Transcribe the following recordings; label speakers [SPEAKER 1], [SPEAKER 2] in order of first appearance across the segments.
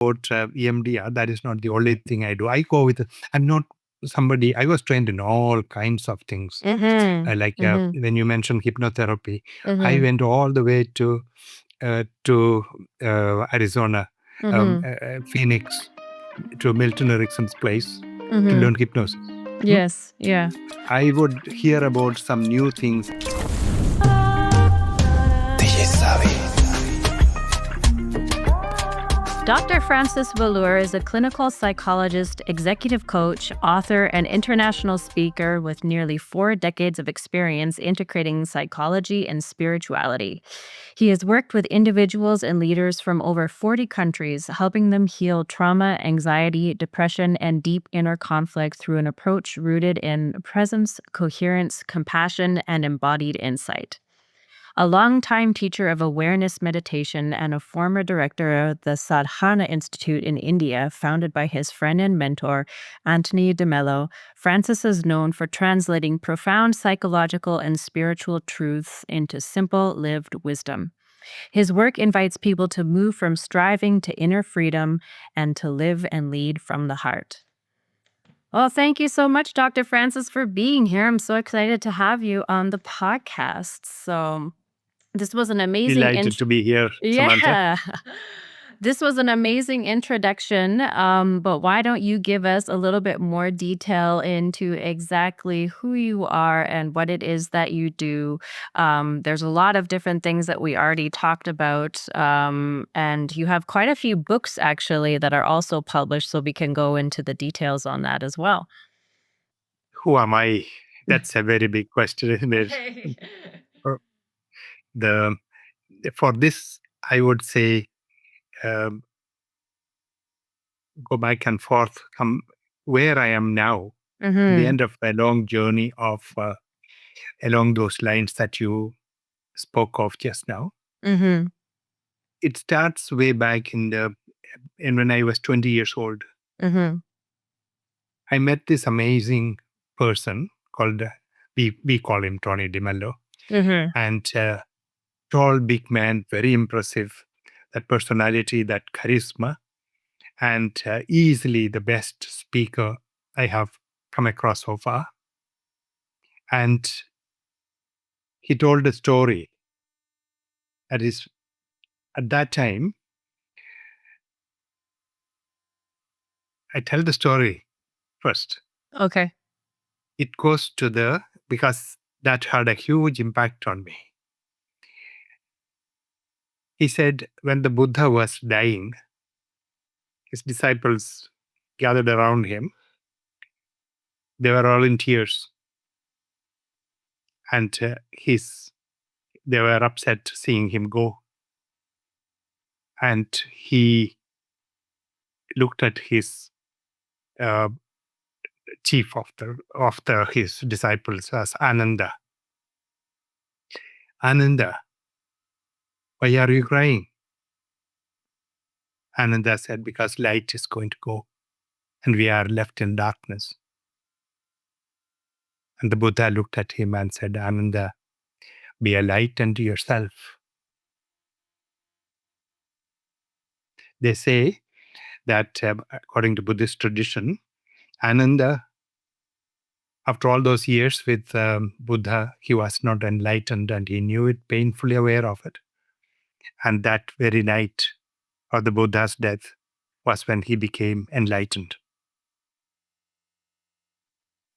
[SPEAKER 1] EMDR. That is not the only thing I do. I'm not somebody, I was trained in all kinds of things.
[SPEAKER 2] Mm-hmm.
[SPEAKER 1] When you mentioned hypnotherapy, I
[SPEAKER 2] Mm-hmm.
[SPEAKER 1] went all the way to Arizona,
[SPEAKER 2] Mm-hmm.
[SPEAKER 1] Phoenix, to Milton Erickson's place to
[SPEAKER 2] Mm-hmm.
[SPEAKER 1] learn hypnosis.
[SPEAKER 2] Yes. Yeah.
[SPEAKER 1] I would hear about some new things.
[SPEAKER 2] Dr. Francis Valloor is a clinical psychologist, executive coach, author, and international speaker with nearly 4 decades of experience integrating psychology and spirituality. He has worked with individuals and leaders from over 40 countries, helping them heal trauma, anxiety, depression, and deep inner conflict through an approach rooted in presence, coherence, compassion, and embodied insight. A longtime teacher of awareness meditation and a former director of the Sadhana Institute in India, founded by his friend and mentor, Anthony DeMello, Francis is known for translating profound psychological and spiritual truths into simple, lived wisdom. His work invites people to move from striving to inner freedom and to live and lead from the heart. Well, thank you so much, Dr. Francis, for being here. I'm so excited to have you on the podcast. This was an amazing
[SPEAKER 1] Delighted to be here, Samantha.
[SPEAKER 2] Yeah. This was an amazing introduction, but why don't you give us a little bit more detail into exactly who you are and what it is that you do? There's a lot of different things that we already talked about, and you have quite a few books actually that are also published, so we can go into the details on that as well.
[SPEAKER 1] Who am I? That's a very big question, isn't it? For the for this, I would say um, go back and forth, come where I am now, the
[SPEAKER 2] Mm-hmm.
[SPEAKER 1] end of a long journey of along those lines that you spoke of just now.
[SPEAKER 2] Mm-hmm.
[SPEAKER 1] It starts way back in when I was 20 years old.
[SPEAKER 2] Mm-hmm.
[SPEAKER 1] I met this amazing person called we call him Tony DeMello,
[SPEAKER 2] Mm-hmm.
[SPEAKER 1] and tall, big man, very impressive. That personality, that charisma, and easily the best speaker I have come across so far. And he told a story. That is, at that time, I tell the story first.
[SPEAKER 2] Okay.
[SPEAKER 1] It goes to because that had a huge impact on me. He said when the Buddha was dying, his disciples gathered around him. They were all in tears, and they were upset seeing him go. And he looked at his uh, chief of his disciples as Ananda. Ananda, why are you crying? Ananda said, because light is going to go, and we are left in darkness. And the Buddha looked at him and said, Ananda, be a light unto yourself. They say that according to Buddhist tradition, Ananda, after all those years with Buddha, he was not enlightened and he knew it, painfully aware of it. And that very night of the Buddha's death was when he became enlightened.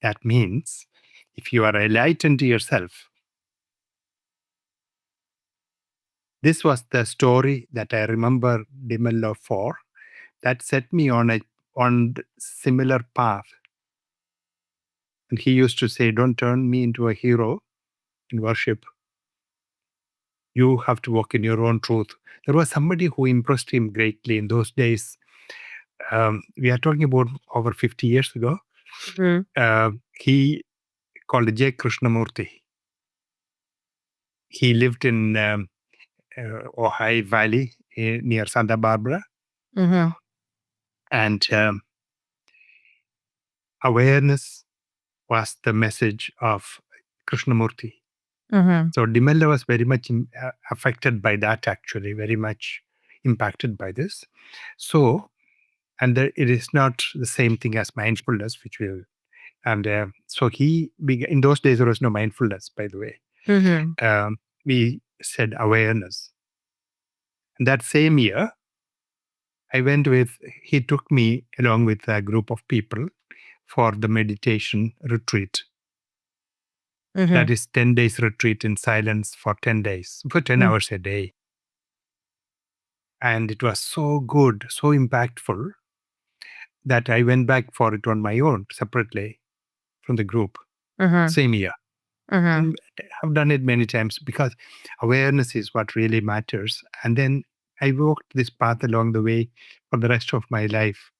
[SPEAKER 1] That means if you are enlightened to yourself, this was the story that I remember DeMello for, that set me on similar path. And he used to say, don't turn me into a hero in worship. You have to walk in your own truth. There was somebody who impressed him greatly in those days. We are talking about over 50 years ago.
[SPEAKER 2] Mm-hmm.
[SPEAKER 1] He called J. Krishnamurti. He lived in Ojai Valley near Santa Barbara.
[SPEAKER 2] Mm-hmm.
[SPEAKER 1] And awareness was the message of Krishnamurti.
[SPEAKER 2] Mm-hmm.
[SPEAKER 1] So DeMello was very much affected by that, actually, very much impacted by this. So And it is not the same thing as mindfulness, which will. And so in those days, there was no mindfulness, by the way.
[SPEAKER 2] Mhm.
[SPEAKER 1] We said awareness. And that same year, he took me along with a group of people for the meditation retreat. That
[SPEAKER 2] Mhm.
[SPEAKER 1] is 10 days retreat in silence for 10 days, for 10
[SPEAKER 2] Mm.
[SPEAKER 1] hours a day. And it was so good, so impactful that I went back for it on my own separately from the group,
[SPEAKER 2] Mhm.
[SPEAKER 1] same year.
[SPEAKER 2] Mhm.
[SPEAKER 1] And I've done it many times because awareness is what really matters. And then I walked this path along the way for the rest of my life.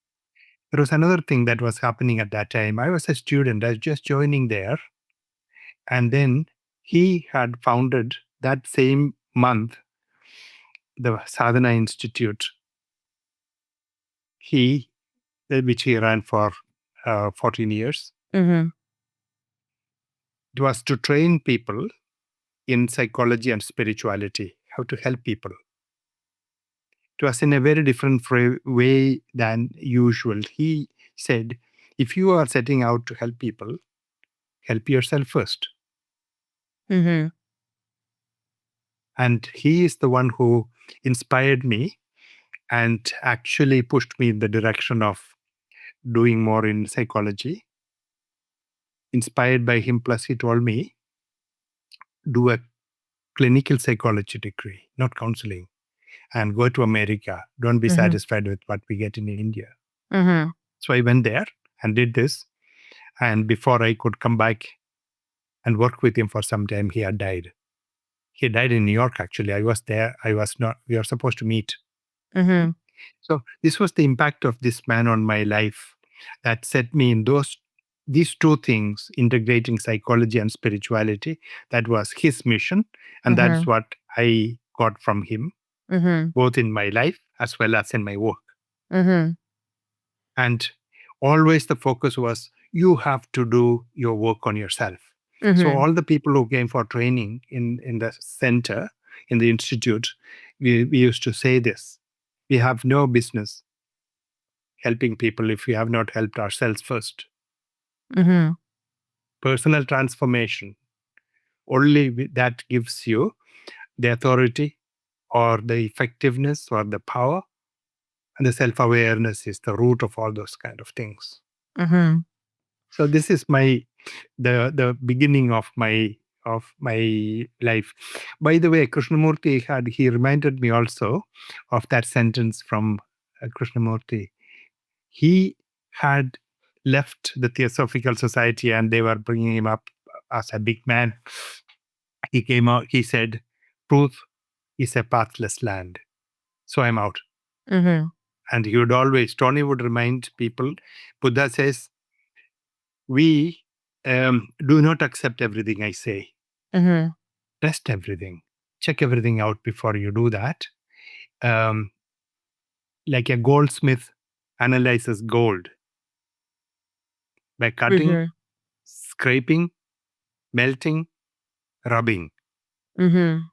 [SPEAKER 1] There was another thing that was happening at that time. I was a student, I was just joining there. And then he had founded that same month the Sadhana Institute, which he ran for 14 years.
[SPEAKER 2] Mhm.
[SPEAKER 1] It was to train people in psychology and spirituality, how to help people. It was in a very different way than usual. He said, if you are setting out to help people, help yourself first.
[SPEAKER 2] Mhm.
[SPEAKER 1] And he is the one who inspired me and actually pushed me in the direction of doing more in psychology. Inspired by him, plus he told me, do a clinical psychology degree, not counseling, and go to America. Don't be
[SPEAKER 2] Mhm.
[SPEAKER 1] satisfied with what we get in India.
[SPEAKER 2] Mhm.
[SPEAKER 1] So I went there and did this. And before I could come back and work with him for some time, he had died. He died in New York, actually. I was there. I was not, we were supposed to meet.
[SPEAKER 2] Mhm.
[SPEAKER 1] So this was the impact of this man on my life that set me in these two things, integrating psychology and spirituality. That was his mission. And that's
[SPEAKER 2] Mhm.
[SPEAKER 1] what I got from him,
[SPEAKER 2] Mhm.
[SPEAKER 1] both in my life as well as in my work.
[SPEAKER 2] Mhm.
[SPEAKER 1] And always the focus was, you have to do your work on yourself. So
[SPEAKER 2] Mhm.
[SPEAKER 1] all the people who came for training in the center, in the institute, we used to say this. We have no business helping people if we have not helped ourselves first.
[SPEAKER 2] Mhm.
[SPEAKER 1] Personal transformation, only that gives you the authority or the effectiveness or the power. And the self-awareness is the root of all those kind of things.
[SPEAKER 2] Mhm.
[SPEAKER 1] So this is the beginning of my life. By the way, he reminded me also of that sentence from Krishnamurti. He had left the Theosophical Society and they were bringing him up as a big man. He came out, he said, truth is a pathless land. So I'm out.
[SPEAKER 2] Mhm.
[SPEAKER 1] And Tony would remind people, Buddha says, we do not accept everything I say.
[SPEAKER 2] Mhm.
[SPEAKER 1] Test everything. Check everything out before you do that. Um, like a goldsmith analyzes gold by cutting,
[SPEAKER 2] Mhm.
[SPEAKER 1] scraping, melting, rubbing.
[SPEAKER 2] Mhm.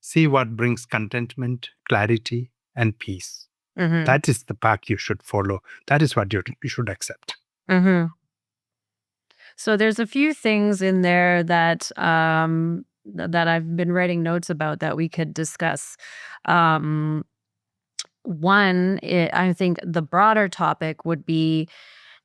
[SPEAKER 1] See what brings contentment, clarity, and peace.
[SPEAKER 2] Mhm.
[SPEAKER 1] That is the path you should follow. That is what you should accept.
[SPEAKER 2] Mhm. So there's a few things in there that that I've been writing notes about that we could discuss. Um, I think the broader topic would be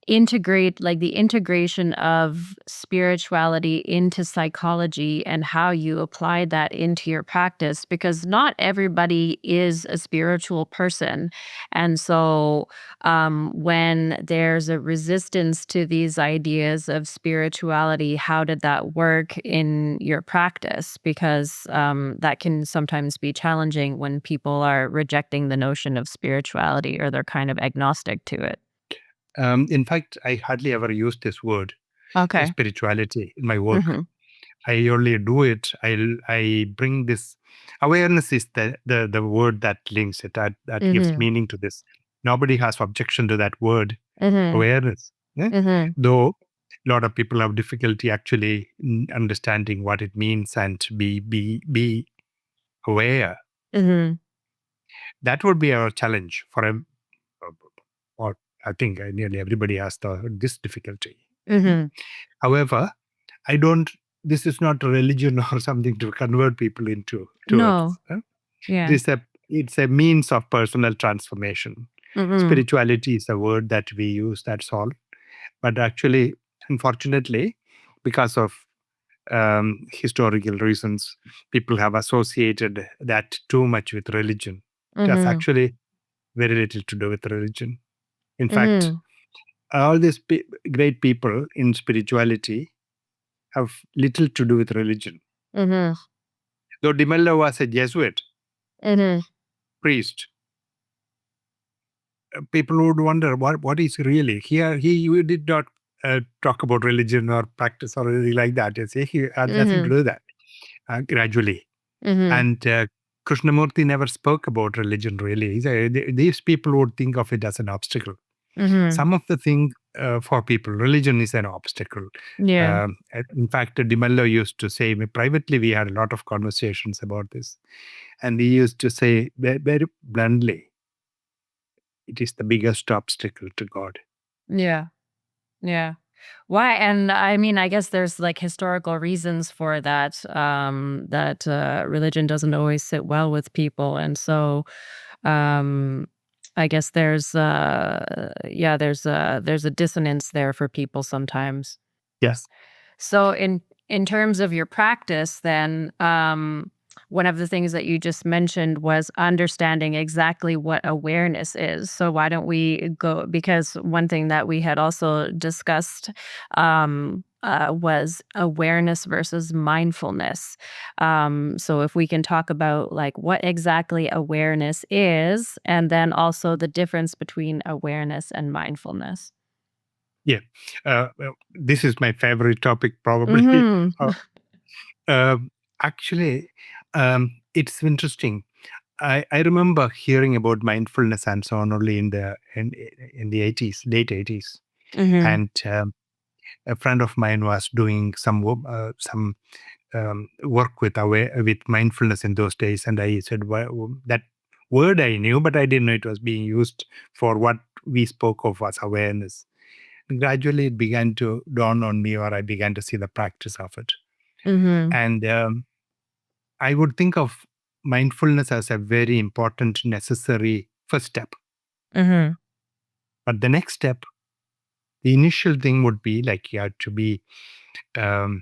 [SPEAKER 2] the integration of spirituality into psychology and how you apply that into your practice, because not everybody is a spiritual person. And so when there's a resistance to these ideas of spirituality, how did that work in your practice? Because that can sometimes be challenging when people are rejecting the notion of spirituality or they're kind of agnostic to it.
[SPEAKER 1] In fact, I hardly ever use this word,
[SPEAKER 2] Okay.
[SPEAKER 1] spirituality, in my work.
[SPEAKER 2] Mm-hmm.
[SPEAKER 1] I only do it. I bring this awareness is the word that links it, that gives
[SPEAKER 2] Mhm.
[SPEAKER 1] meaning to this. Nobody has objection to that word,
[SPEAKER 2] Mhm.
[SPEAKER 1] awareness. Yeah?
[SPEAKER 2] Mhm.
[SPEAKER 1] Though a lot of people have difficulty actually understanding what it means and be aware.
[SPEAKER 2] Mhm.
[SPEAKER 1] That would be our challenge for or I think nearly everybody has this difficulty.
[SPEAKER 2] Mhm.
[SPEAKER 1] However, I don't. This is not a religion or something to convert people into towards.
[SPEAKER 2] No.
[SPEAKER 1] It
[SPEAKER 2] Yeah.
[SPEAKER 1] is a it's a means of personal transformation.
[SPEAKER 2] Mhm.
[SPEAKER 1] Spirituality is a word that we use. That's all. But actually, unfortunately, because of historical reasons, people have associated that too much with religion. It has
[SPEAKER 2] Mhm.
[SPEAKER 1] actually very little to do with religion. In fact,
[SPEAKER 2] Mhm.
[SPEAKER 1] all these great people in spirituality have little to do with religion.
[SPEAKER 2] Mhm.
[SPEAKER 1] Though DeMello was a Jesuit
[SPEAKER 2] Mhm.
[SPEAKER 1] priest, people would wonder what is really here. He did not talk about religion or practice or anything like that. You see, he had nothing to
[SPEAKER 2] Mhm.
[SPEAKER 1] do with that. Gradually,
[SPEAKER 2] Mhm.
[SPEAKER 1] and Krishnamurti never spoke about religion really. He said, these people would think of it as an obstacle.
[SPEAKER 2] Mhm.
[SPEAKER 1] Some of the things for people, religion is an obstacle.
[SPEAKER 2] Yeah.
[SPEAKER 1] In fact, DeMello used to say, privately, we had a lot of conversations about this. And he used to say very bluntly, it is the biggest obstacle to God.
[SPEAKER 2] Yeah. Yeah. Why? And I mean, I guess there's like historical reasons for that. That religion doesn't always sit well with people, and so um, I guess there's a dissonance there for people sometimes.
[SPEAKER 1] Yes.
[SPEAKER 2] So in terms of your practice then, one of the things that you just mentioned was understanding exactly what awareness is. So why don't we go, because one thing that we had also discussed was awareness versus mindfulness. So if we can talk about like what exactly awareness is, and then also the difference between awareness and mindfulness.
[SPEAKER 1] Yeah. Well, this is my favorite topic, probably.
[SPEAKER 2] Mhm.
[SPEAKER 1] Uh, um, Actually, it's interesting. I remember hearing about mindfulness and so on only in the 80s, late 80s.
[SPEAKER 2] Mhm.
[SPEAKER 1] And a friend of mine was doing some work with mindfulness in those days, and I said, well, that word I knew, but I didn't know it was being used for what we spoke of as awareness. Gradually, it began to dawn on me, or I began to see the practice of it.
[SPEAKER 2] Mhm.
[SPEAKER 1] And I would think of mindfulness as a very important, necessary first step.
[SPEAKER 2] Mhm.
[SPEAKER 1] But the next step, the initial thing would be like you have to be um,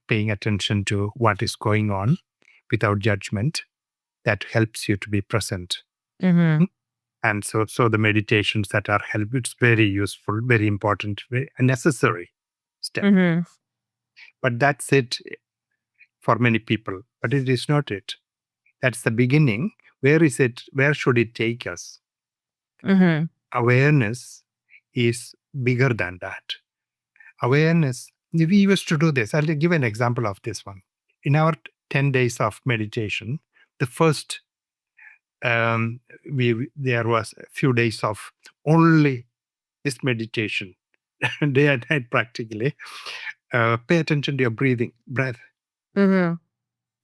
[SPEAKER 1] paying attention to what is going on without judgment. That helps you to be present.
[SPEAKER 2] Mhm.
[SPEAKER 1] Mm. And so the meditations that are help, it's very useful, very important, a necessary step.
[SPEAKER 2] Mhm.
[SPEAKER 1] But that's it for many people. But it is not it. That's the beginning. Where is it? Where should it take us?
[SPEAKER 2] Mhm.
[SPEAKER 1] Awareness is bigger than that. Awareness, we used to do this. I'll give an example of this one. In our 10 days of meditation, the first, there was a few days of only this meditation, day and night practically. Pay attention to your breath.
[SPEAKER 2] Mhm.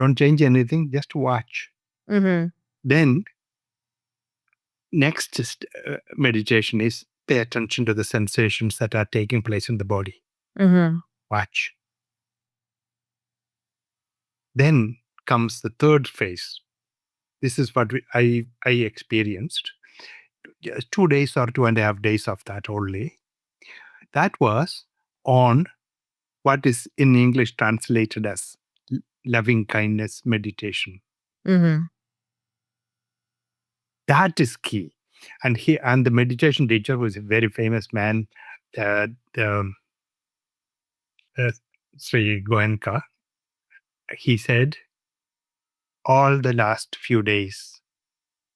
[SPEAKER 1] Don't change anything, just watch.
[SPEAKER 2] Mhm.
[SPEAKER 1] Then next meditation is pay attention to the sensations that are taking place in the body.
[SPEAKER 2] Mhm.
[SPEAKER 1] Watch. Then comes the third phase. This is what I experienced. Just 2 days or 2.5 days of that only. That was on what is in English translated as loving kindness meditation.
[SPEAKER 2] Mhm.
[SPEAKER 1] That is key. And the meditation teacher was a very famous man, uh, the, uh, Sri Goenka. He said, all the last few days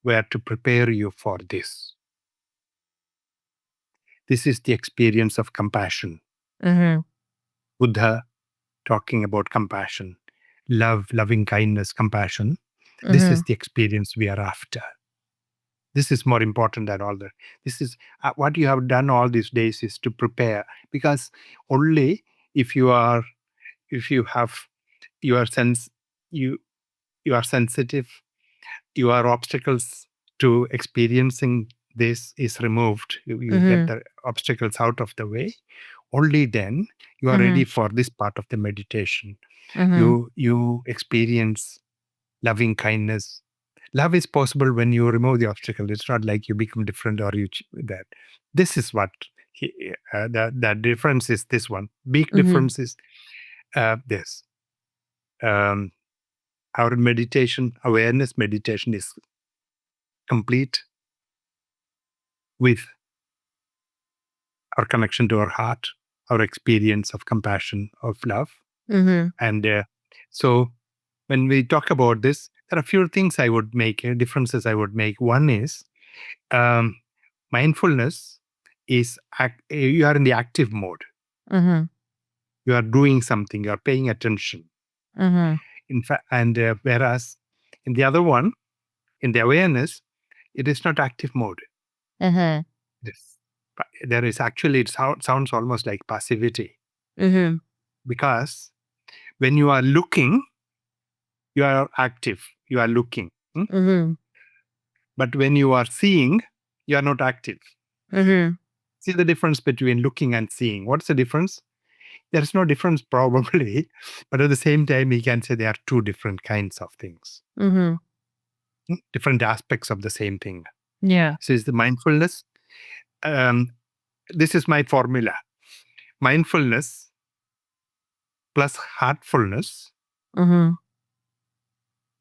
[SPEAKER 1] were to prepare you for this. This is the experience of compassion.
[SPEAKER 2] Mhm.
[SPEAKER 1] Buddha talking about compassion, love, loving kindness, compassion. This is
[SPEAKER 2] Mhm.
[SPEAKER 1] the experience we are after. This is more important than all the. This is what you have done all these days is to prepare, because only if you are, if you have your sense, you you are sensitive, you are obstacles to experiencing this is removed, you get
[SPEAKER 2] Mhm.
[SPEAKER 1] the obstacles out of the way, only then you are ready
[SPEAKER 2] Mhm.
[SPEAKER 1] for this part of the meditation.
[SPEAKER 2] Mhm.
[SPEAKER 1] You experience loving kindness. Love is possible when you remove the obstacle. It's not like you become different or that. This is what the difference is. This one big
[SPEAKER 2] Mhm.
[SPEAKER 1] difference is this. Um, our meditation, awareness meditation, is complete with our connection to our heart, our experience of compassion, of love.
[SPEAKER 2] Mhm.
[SPEAKER 1] And so when we talk about this, there are a few things I would make, differences I would make. One is um, mindfulness is you are in the active mode.
[SPEAKER 2] Mhm.
[SPEAKER 1] You are doing something, you are paying attention.
[SPEAKER 2] Mhm.
[SPEAKER 1] In fact, and whereas in the other one, in the awareness, it is not active mode.
[SPEAKER 2] Mhm.
[SPEAKER 1] This, there is actually, it sounds almost like passivity,
[SPEAKER 2] Mhm.
[SPEAKER 1] because when you are looking, you are active, you are looking.
[SPEAKER 2] Mhm.
[SPEAKER 1] But when you are seeing, you are not active.
[SPEAKER 2] Mhm.
[SPEAKER 1] See the difference between looking and seeing. What's the difference? There's no difference, probably, but at the same time, we can say they are two different kinds of things,
[SPEAKER 2] Mhm.
[SPEAKER 1] different aspects of the same thing.
[SPEAKER 2] Yeah.
[SPEAKER 1] So, is the mindfulness. Um, this is my formula: mindfulness plus heartfulness
[SPEAKER 2] Mhm.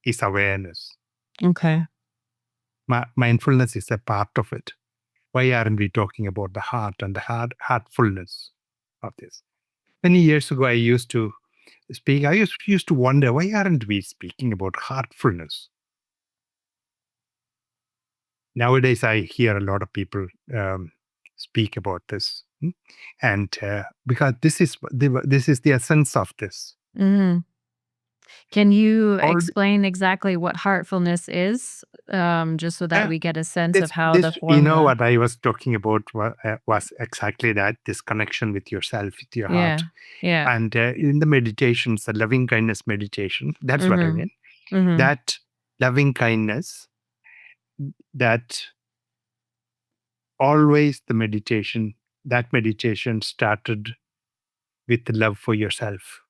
[SPEAKER 1] is awareness.
[SPEAKER 2] Okay.
[SPEAKER 1] Mindfulness is a part of it. Why aren't we talking about the heart and the heartfulness of this? Many years ago, I used to speak. I used to wonder, why aren't we speaking about heartfulness? Nowadays, I hear a lot of people speak about this, and because this is the essence of this.
[SPEAKER 2] Mhm. Can you
[SPEAKER 1] All
[SPEAKER 2] explain exactly what heartfulness is, just so that
[SPEAKER 1] uh,
[SPEAKER 2] we get a sense of
[SPEAKER 1] this
[SPEAKER 2] how the
[SPEAKER 1] this
[SPEAKER 2] formula.
[SPEAKER 1] what I was talking about was exactly that, this connection with yourself, with your heart,
[SPEAKER 2] Yeah. Yeah.
[SPEAKER 1] and in the meditations, the loving kindness meditation. That's what I
[SPEAKER 2] Mhm.
[SPEAKER 1] mean.
[SPEAKER 2] Mhm.
[SPEAKER 1] That loving kindness, that always the meditation, that meditation started with love for yourself,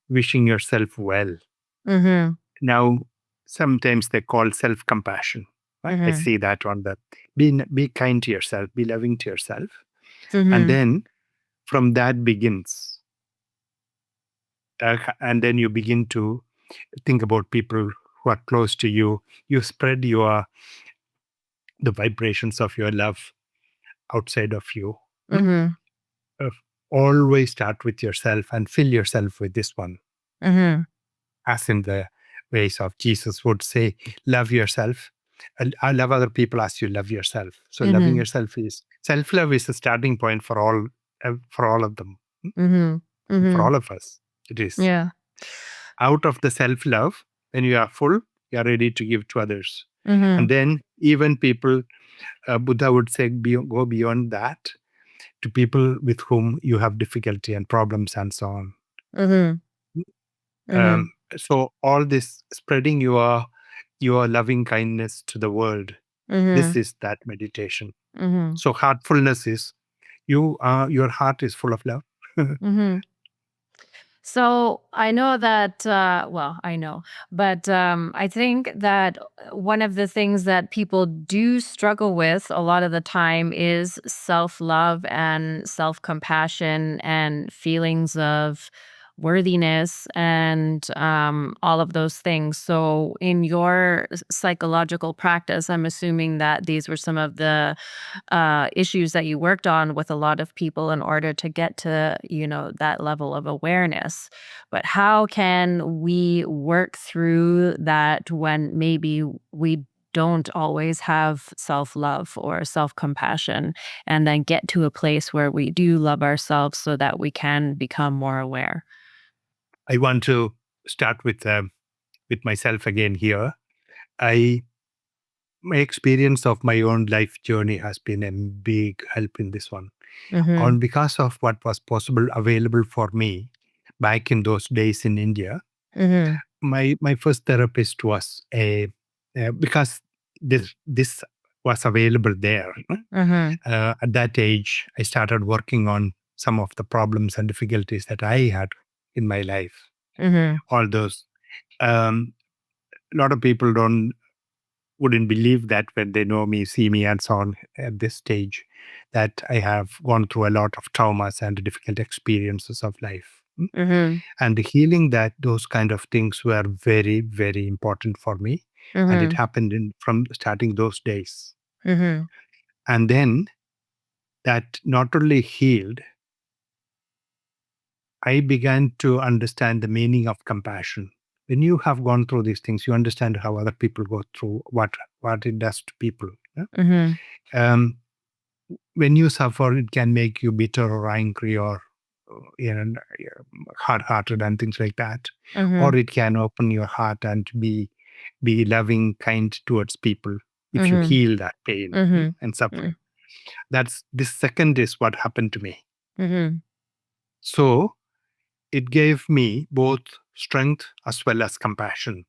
[SPEAKER 1] wishing yourself well.
[SPEAKER 2] Mhm.
[SPEAKER 1] Now, sometimes they call self compassion. Right? I
[SPEAKER 2] Mhm.
[SPEAKER 1] see that on the be kind to yourself, be loving to yourself. And
[SPEAKER 2] Mhm.
[SPEAKER 1] then from that begins, and then you begin to think about people who are close to you. You spread the vibrations of your love outside of you. Hmm?
[SPEAKER 2] Mhm.
[SPEAKER 1] Uh, Always start with yourself and fill yourself with this one,
[SPEAKER 2] Mhm.
[SPEAKER 1] as in the ways of Jesus would say, love yourself. I love other people as you love yourself. So loving
[SPEAKER 2] Mhm.
[SPEAKER 1] yourself is self-love is the starting point for all of them,
[SPEAKER 2] Mhm.
[SPEAKER 1] for
[SPEAKER 2] Mhm.
[SPEAKER 1] all of us. It is
[SPEAKER 2] Yeah.
[SPEAKER 1] out of the self-love. When you are full, you are ready to give to others, and
[SPEAKER 2] Mhm.
[SPEAKER 1] then even people, Buddha would say, go beyond that to people with whom you have difficulty and problems and so on.
[SPEAKER 2] Mhm. Mhm.
[SPEAKER 1] So all this spreading your loving kindness to the world, this
[SPEAKER 2] Mhm.
[SPEAKER 1] is that meditation.
[SPEAKER 2] Mhm.
[SPEAKER 1] So heartfulness is your heart is full of love.
[SPEAKER 2] Mhm. So I know that, well, I know, but I think that one of the things that people do struggle with a lot of the time is self love and self compassion and feelings of worthiness and all of those things. So, in your psychological practice, I'm assuming that these were some of the issues that you worked on with a lot of people in order to get to, that level of awareness. But how can we work through that when maybe we don't always have self love or self compassion, and then get to a place where we do love ourselves so that we can become more aware?
[SPEAKER 1] I want to start with myself again here. I My experience of my own life journey has been a big help in this one.
[SPEAKER 2] Mm-hmm.
[SPEAKER 1] On because of what was possible available for me back in those days in India, my first therapist was a because this was available there.
[SPEAKER 2] Mm-hmm.
[SPEAKER 1] At that age, I started working on some of the problems and difficulties that I had in my life.
[SPEAKER 2] Mm-hmm.
[SPEAKER 1] All those. A lot of people wouldn't believe that when they know me, see me, and so on at this stage, that I have gone through a lot of traumas and difficult experiences of life.
[SPEAKER 2] Mm-hmm.
[SPEAKER 1] And healing that, those kind of things were very, very important for me. And it
[SPEAKER 2] Mm-hmm.
[SPEAKER 1] happened from starting those days.
[SPEAKER 2] Mm-hmm.
[SPEAKER 1] And then that not only healed, I began to understand the meaning of compassion. When you have gone through these things, you understand how other people go through, what it does to people. Yeah?
[SPEAKER 2] Mm-hmm.
[SPEAKER 1] Um, when you suffer, it can make you bitter or angry or hard-hearted and things like that.
[SPEAKER 2] Mm-hmm.
[SPEAKER 1] Or it can open your heart and be loving, kind towards people if you
[SPEAKER 2] Mm-hmm.
[SPEAKER 1] heal that pain
[SPEAKER 2] Mm-hmm.
[SPEAKER 1] and suffering. That's this second is what happened to me.
[SPEAKER 2] Mm-hmm.
[SPEAKER 1] So it gave me both strength as well as compassion.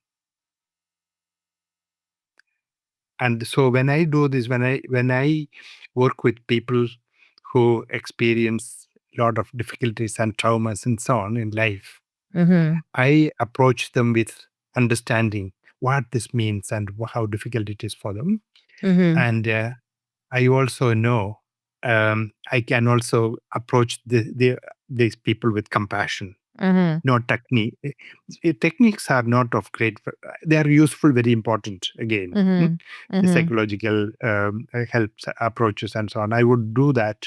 [SPEAKER 1] And so when I do this, when I work with people who experience a lot of difficulties and traumas and so on in life,
[SPEAKER 2] Mm-hmm.
[SPEAKER 1] I approach them with understanding what this means and how difficult it is for them.
[SPEAKER 2] Mm-hmm.
[SPEAKER 1] And I also know I can also approach these people with compassion.
[SPEAKER 2] Mm-hmm.
[SPEAKER 1] No technique. Techniques are not of great. They are useful, very important. Again,
[SPEAKER 2] Mm-hmm.
[SPEAKER 1] the
[SPEAKER 2] Mm-hmm.
[SPEAKER 1] psychological help approaches and so on. I would do that,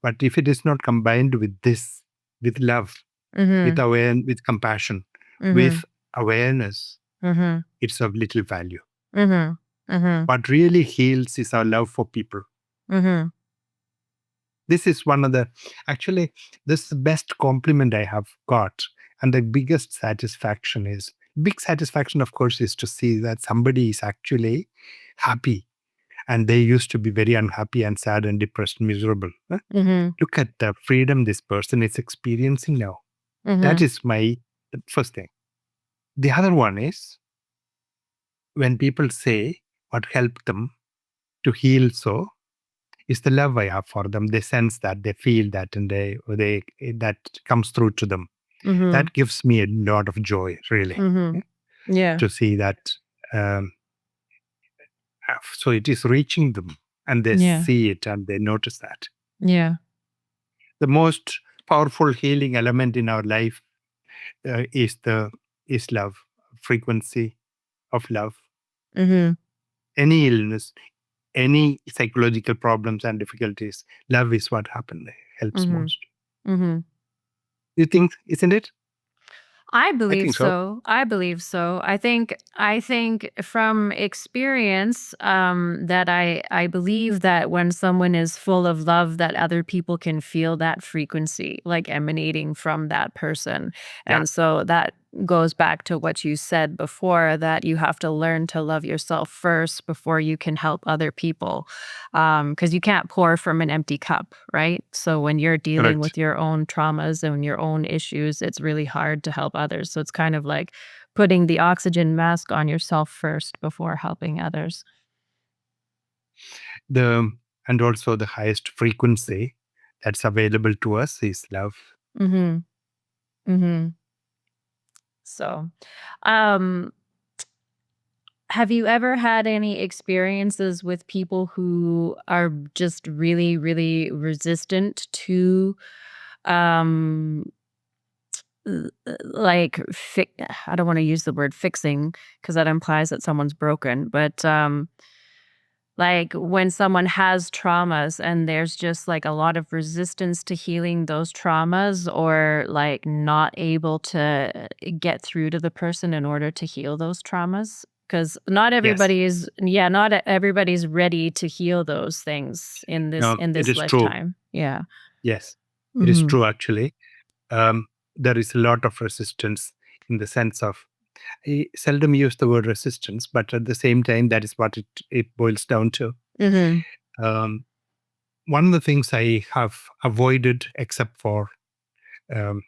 [SPEAKER 1] but if it is not combined with this, with love, with
[SPEAKER 2] Mm-hmm.
[SPEAKER 1] with compassion,
[SPEAKER 2] Mm-hmm.
[SPEAKER 1] with awareness,
[SPEAKER 2] Mm-hmm.
[SPEAKER 1] it's of little value.
[SPEAKER 2] Mm-hmm. Mm-hmm.
[SPEAKER 1] What really heals is our love for people.
[SPEAKER 2] Mm-hmm.
[SPEAKER 1] This is one of the, actually, this is the best compliment I have got. And the biggest satisfaction is, big satisfaction, of course, is to see that somebody is actually happy. And they used to be very unhappy and sad and depressed, miserable.
[SPEAKER 2] Mm-hmm.
[SPEAKER 1] Look at the freedom this person is experiencing now. That
[SPEAKER 2] Mm-hmm.
[SPEAKER 1] is my first thing. The other one is when people say what helped them to heal so is the love I have for them. They sense that, they feel that, and they that comes through to them.
[SPEAKER 2] Mm-hmm.
[SPEAKER 1] That gives me a lot of joy, really,
[SPEAKER 2] Mm-hmm. Yeah.
[SPEAKER 1] to see that. Um, so it is reaching them, and they
[SPEAKER 2] Yeah.
[SPEAKER 1] see it, and they notice that.
[SPEAKER 2] Yeah.
[SPEAKER 1] The most powerful healing element in our life is love, frequency of love.
[SPEAKER 2] Mm-hmm.
[SPEAKER 1] Any illness, any psychological problems and difficulties, love is what helps
[SPEAKER 2] Mm-hmm.
[SPEAKER 1] most.
[SPEAKER 2] Mm-hmm.
[SPEAKER 1] You think, isn't it?
[SPEAKER 2] I
[SPEAKER 1] I
[SPEAKER 2] believe
[SPEAKER 1] think so.
[SPEAKER 2] so. I believe so. I think from experience that I believe that when someone is full of love that other people can feel that frequency like emanating from that person.
[SPEAKER 1] Yeah,
[SPEAKER 2] And so that goes back to what you said before that you have to learn to love yourself first before you can help other people. Because you can't pour from an empty cup, right? So when you're dealing
[SPEAKER 1] correct.
[SPEAKER 2] with your own traumas and your own issues, it's really hard to help others. So it's kind of like putting the oxygen mask on yourself first before helping others.
[SPEAKER 1] The and also the highest frequency that's available to us is love.
[SPEAKER 2] Mhm. Mhm. So, um, have you ever had any experiences with people who are just really, really resistant to um like I don't want to use the word fixing because that implies that someone's broken, but like when someone has traumas and there's just like a lot of resistance to healing those traumas or like not able to get through to the person in order to heal those traumas because
[SPEAKER 1] Yes.
[SPEAKER 2] not everybody's ready to heal those things in this
[SPEAKER 1] No,
[SPEAKER 2] in
[SPEAKER 1] it
[SPEAKER 2] this
[SPEAKER 1] is true.
[SPEAKER 2] lifetime. Yeah.
[SPEAKER 1] Yes, it is
[SPEAKER 2] Mhm.
[SPEAKER 1] true, actually. There is a lot of resistance in the sense of, I seldom use the word resistance, but at the same time, that is what it boils down to.
[SPEAKER 2] Mhm.
[SPEAKER 1] Um, One of the things I have avoided, except for um,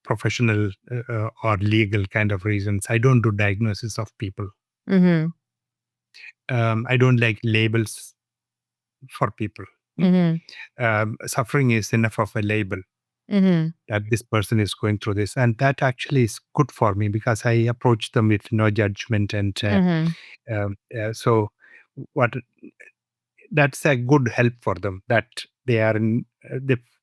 [SPEAKER 1] professional or legal kind of reasons, I don't do diagnosis of people.
[SPEAKER 2] Mhm.
[SPEAKER 1] I don't like labels. for people.
[SPEAKER 2] Mhm.
[SPEAKER 1] Suffering is enough of a label
[SPEAKER 2] Mhm.
[SPEAKER 1] that this person is going through this, and that actually is good for me because I approach them with no judgment, and
[SPEAKER 2] Mhm.
[SPEAKER 1] so what that's a good help for them, that they are in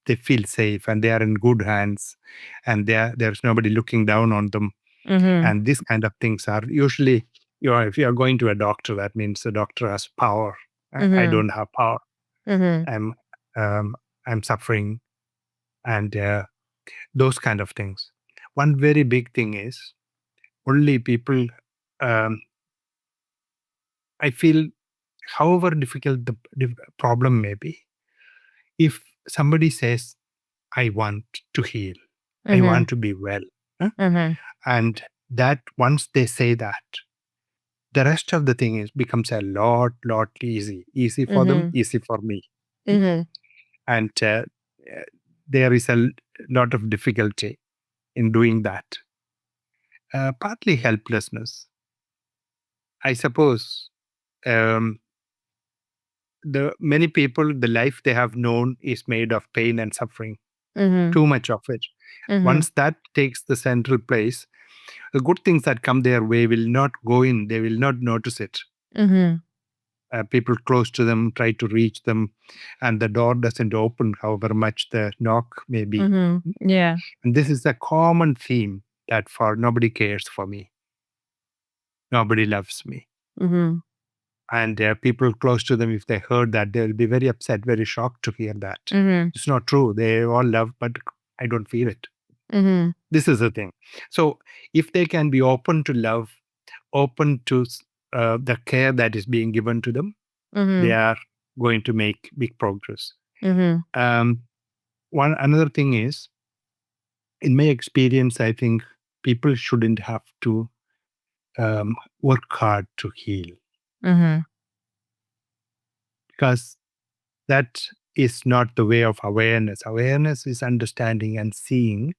[SPEAKER 1] they feel safe and they are in good hands, and there's nobody looking down on them.
[SPEAKER 2] Mhm.
[SPEAKER 1] And these kind of things are usually, if you are going to a doctor, that means the doctor has power. I
[SPEAKER 2] Mhm.
[SPEAKER 1] don't have power.
[SPEAKER 2] Mhm.
[SPEAKER 1] I'm um, I'm suffering, and those kind of things. One very big thing is only people. Um, I feel, however difficult the problem may be, if somebody says, "I want to heal, I want
[SPEAKER 2] Mhm.
[SPEAKER 1] to be well," huh?
[SPEAKER 2] Mhm.
[SPEAKER 1] And that once they say that, the rest of the thing is becomes a lot easy for them,
[SPEAKER 2] Mhm.
[SPEAKER 1] easy for me.
[SPEAKER 2] Mhm.
[SPEAKER 1] And uh, there is a lot of difficulty in doing that. Partly helplessness, I suppose. um, the many people, the life they have known is made of pain and suffering,
[SPEAKER 2] Mhm.
[SPEAKER 1] too much of it.
[SPEAKER 2] Mhm.
[SPEAKER 1] Once that takes the central place, the good things that come their way will not go in, they will not notice it.
[SPEAKER 2] Mhm.
[SPEAKER 1] People close to them try to reach them, and the door doesn't open, however much the knock may be.
[SPEAKER 2] Mhm. Yeah.
[SPEAKER 1] And this is a common theme, that for nobody cares for me, nobody loves me.
[SPEAKER 2] Mhm.
[SPEAKER 1] And people close to them, if they heard that, they will be very upset, very shocked to hear that.
[SPEAKER 2] Mhm.
[SPEAKER 1] It's not true. They all love, but I don't feel it.
[SPEAKER 2] Mhm.
[SPEAKER 1] This is the thing. So if they can be open to love, open to the care that is being given to them, they
[SPEAKER 2] Mhm.
[SPEAKER 1] are going to make big progress.
[SPEAKER 2] Mhm.
[SPEAKER 1] Um, one another thing is, in my experience, I think people shouldn't have to work hard to heal,
[SPEAKER 2] Mhm.
[SPEAKER 1] because that is not the way of awareness. Awareness is understanding and seeing,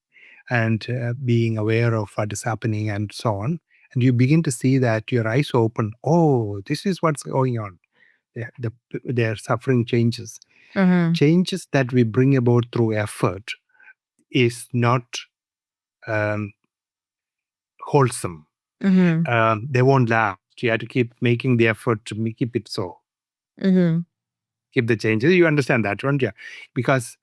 [SPEAKER 1] and being aware of what is happening and so on. And you begin to see that your eyes open. Oh, this is what's going on. Their suffering changes.
[SPEAKER 2] Mhm.
[SPEAKER 1] Changes that we bring about through effort is not um, wholesome.
[SPEAKER 2] Mhm.
[SPEAKER 1] They won't last. You have to keep making the effort to keep it so.
[SPEAKER 2] Mhm.
[SPEAKER 1] Keep the changes. You understand that, don't you? Because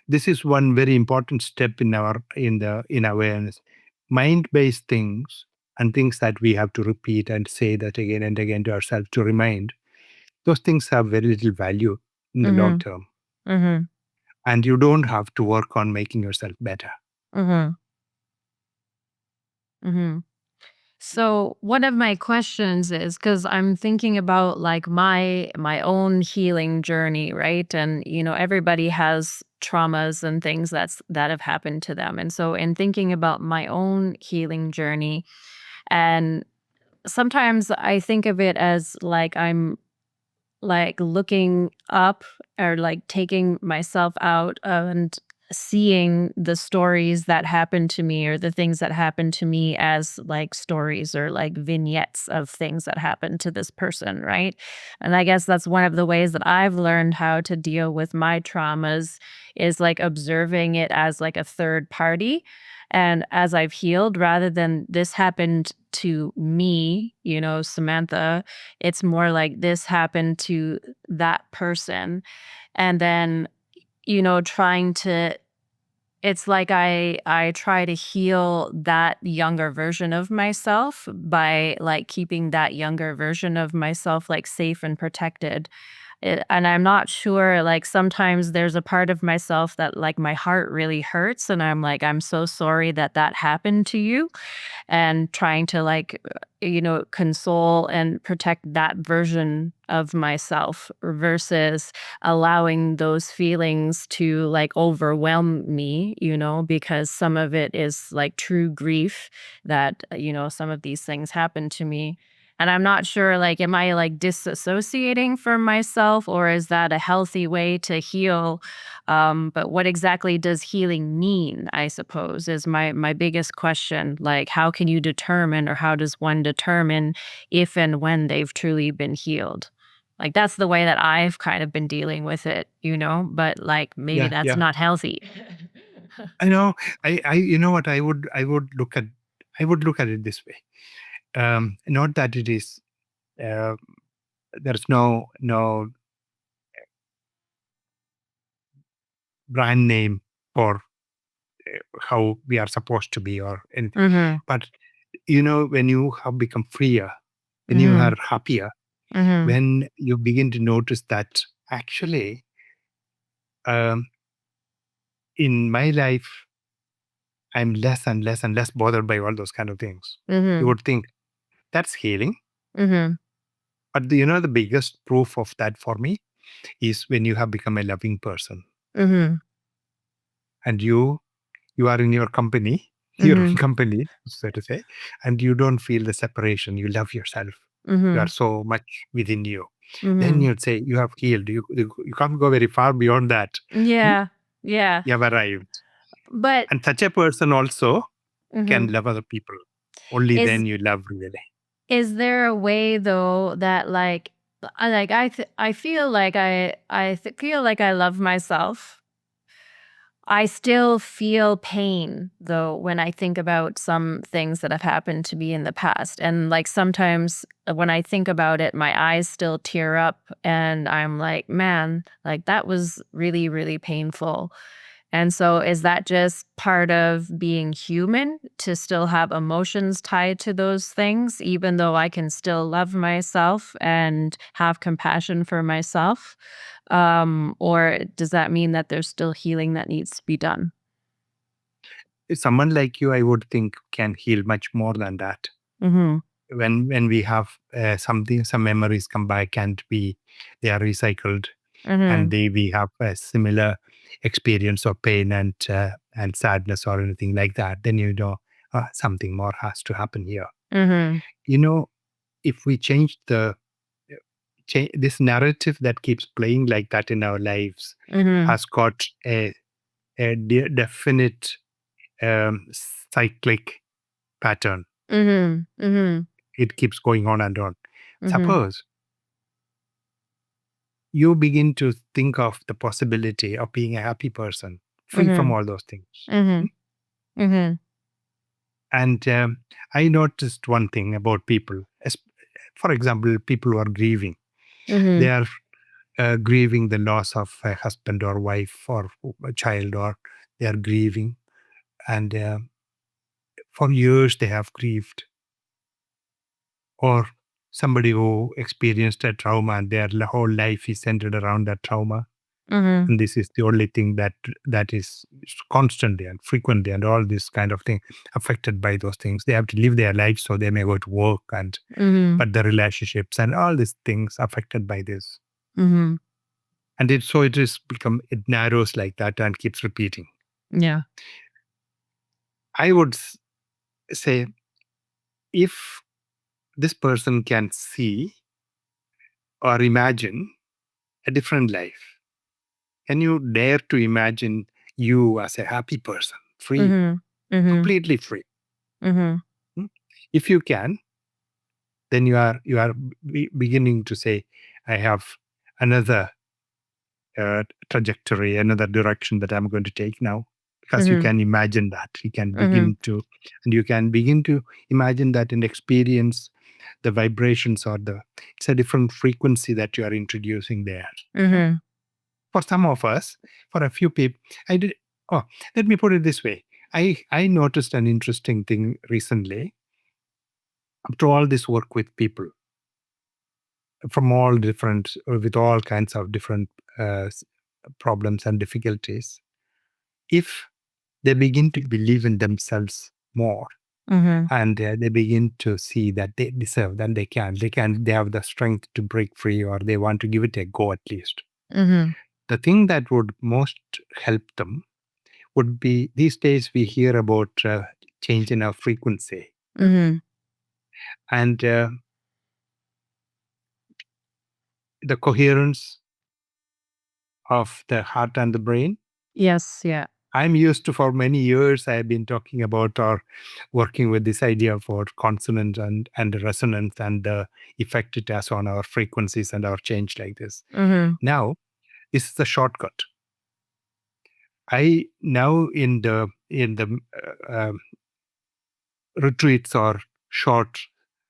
[SPEAKER 1] this is one very important step in awareness. Mind-based things and things that we have to repeat and say that again and again to ourselves to remind, those things have very little value in the long
[SPEAKER 2] Mhm.
[SPEAKER 1] term.
[SPEAKER 2] Mhm.
[SPEAKER 1] And you don't have to work on making yourself better.
[SPEAKER 2] Mhm. Mhm. So one of my questions is because I'm thinking about like my own healing journey, right? And everybody has traumas and things that have happened to them. And so in thinking about my own healing journey, and sometimes I think of it as like I'm like looking up or like taking myself out and seeing the stories that happened to me or the things that happened to me as like stories or like vignettes of things that happened to this person, right? And I guess that's one of the ways that I've learned how to deal with my traumas is like observing it as like a third party. And as I've healed, rather than this happened to me, Samantha, it's more like this happened to that person. And then, trying to it's like I try to heal that younger version of myself by like keeping that younger version of myself like safe and protected. And I'm not sure, like sometimes there's a part of myself that like my heart really hurts and I'm like I'm so sorry that that happened to you, and trying to like console and protect that version of myself versus allowing those feelings to like overwhelm me, because some of it is like true grief that some of these things happen to me. And I'm not sure, like, am I like disassociating from myself or is that a healthy way to heal? But what exactly does healing mean, I suppose, is my biggest question. Like, how can you determine or how does one determine if and when they've truly been healed? Like, that's the way that I've kind of been dealing with it, but, like, maybe
[SPEAKER 1] Yeah,
[SPEAKER 2] that's
[SPEAKER 1] yeah.
[SPEAKER 2] not healthy.
[SPEAKER 1] I know. You know what? I would look at it this way. Not that it is. Uh, there's no brand name for how we are supposed to be or anything.
[SPEAKER 2] Mhm.
[SPEAKER 1] But when you have become freer, when you are
[SPEAKER 2] Mhm.
[SPEAKER 1] happier,
[SPEAKER 2] Mhm.
[SPEAKER 1] when you begin to notice that actually, um, in my life, I'm less and less and less bothered by all those kind of things. You
[SPEAKER 2] Mhm.
[SPEAKER 1] would think that's healing.
[SPEAKER 2] Mhm.
[SPEAKER 1] But the biggest proof of that for me is when you have become a loving person
[SPEAKER 2] Mhm.
[SPEAKER 1] and you are in your company, your own
[SPEAKER 2] Mhm.
[SPEAKER 1] company, so to say, and you don't feel the separation. You love yourself. You are
[SPEAKER 2] Mhm.
[SPEAKER 1] so much within you. Then
[SPEAKER 2] Mhm.
[SPEAKER 1] you'd say you have healed. You can't go very far beyond that. Hmm?
[SPEAKER 2] Yeah. Yeah.
[SPEAKER 1] You have arrived.
[SPEAKER 2] But
[SPEAKER 1] And such a person also can
[SPEAKER 2] mhm.
[SPEAKER 1] love other people. Only
[SPEAKER 2] Is
[SPEAKER 1] then you love really.
[SPEAKER 2] is there a way though that I feel like feel like I love myself. I still feel pain though when I think about some things that have happened to me in the past. And like sometimes when I think about it, my eyes still tear up and I'm like, man, like that was really, really painful. And so is that just part of being human to still have emotions tied to those things, even though I can still love myself and have compassion for myself? Or does that mean that there's still healing that needs to be done?
[SPEAKER 1] Someone like you, I would think, can heal much more than that.
[SPEAKER 2] Mhm.
[SPEAKER 1] When we have some memories come back and they are recycled, and
[SPEAKER 2] Mhm.
[SPEAKER 1] we have a similar experience of pain and sadness or anything like that, then something more has to happen here.
[SPEAKER 2] Mhm.
[SPEAKER 1] You know, if we change this narrative that keeps playing like that in our lives
[SPEAKER 2] Mhm.
[SPEAKER 1] has got a definite um, cyclic pattern.
[SPEAKER 2] Mhm. Mhm.
[SPEAKER 1] It keeps going on and on.
[SPEAKER 2] Mhm.
[SPEAKER 1] Suppose you begin to think of the possibility of being a happy person, free from
[SPEAKER 2] Mhm.
[SPEAKER 1] all those things.
[SPEAKER 2] Mhm. Mhm.
[SPEAKER 1] And I noticed one thing about people. For example, people who are grieving, they
[SPEAKER 2] Mhm.
[SPEAKER 1] are grieving the loss of a husband or wife or a child, or they are grieving. And for years they have grieved. Or somebody who experienced a trauma and their whole life is centered around that trauma.
[SPEAKER 2] Mhm.
[SPEAKER 1] And this is the only thing that is constantly and frequently and all this kind of thing affected by those things. They have to live their lives, so they may go to work, and
[SPEAKER 2] Mhm.
[SPEAKER 1] but the relationships and all these things affected by this.
[SPEAKER 2] Mhm.
[SPEAKER 1] And it is become, it narrows like that and keeps repeating.
[SPEAKER 2] Yeah.
[SPEAKER 1] I would say, if this person can see or imagine a different life, can you dare to imagine you as a happy person, free,
[SPEAKER 2] Mhm. Mhm.
[SPEAKER 1] completely free?
[SPEAKER 2] Mhm.
[SPEAKER 1] Hmm? If you can, then you are beginning to say, I have another trajectory, another direction that I'm going to take now. Because you
[SPEAKER 2] Mhm.
[SPEAKER 1] can imagine that.
[SPEAKER 2] Mhm.
[SPEAKER 1] You can begin to imagine that and experience the vibrations, or it's a different frequency that you are introducing there. Hmm?
[SPEAKER 2] Mhm.
[SPEAKER 1] For some of us, for a few people, I did. Oh, let me put it this way. I noticed an interesting thing recently. After all this work with people from all different, with all kinds of different problems and difficulties, if they begin to believe in themselves more,
[SPEAKER 2] Mhm.
[SPEAKER 1] and they begin to see that they deserve, then they have the strength to break free, or they want to give it a go at least.
[SPEAKER 2] Mhm.
[SPEAKER 1] The thing that would most help them would be, these days we hear about change in our frequency,
[SPEAKER 2] Mhm.
[SPEAKER 1] and the coherence of the heart and the brain,
[SPEAKER 2] Yes, yeah.
[SPEAKER 1] I'm used to, for many years, I've been talking about or working with this idea for consonance and resonance and the effect it has on our frequencies and our change like this.
[SPEAKER 2] Mhm.
[SPEAKER 1] Now, this is a shortcut. I now in the retreats or short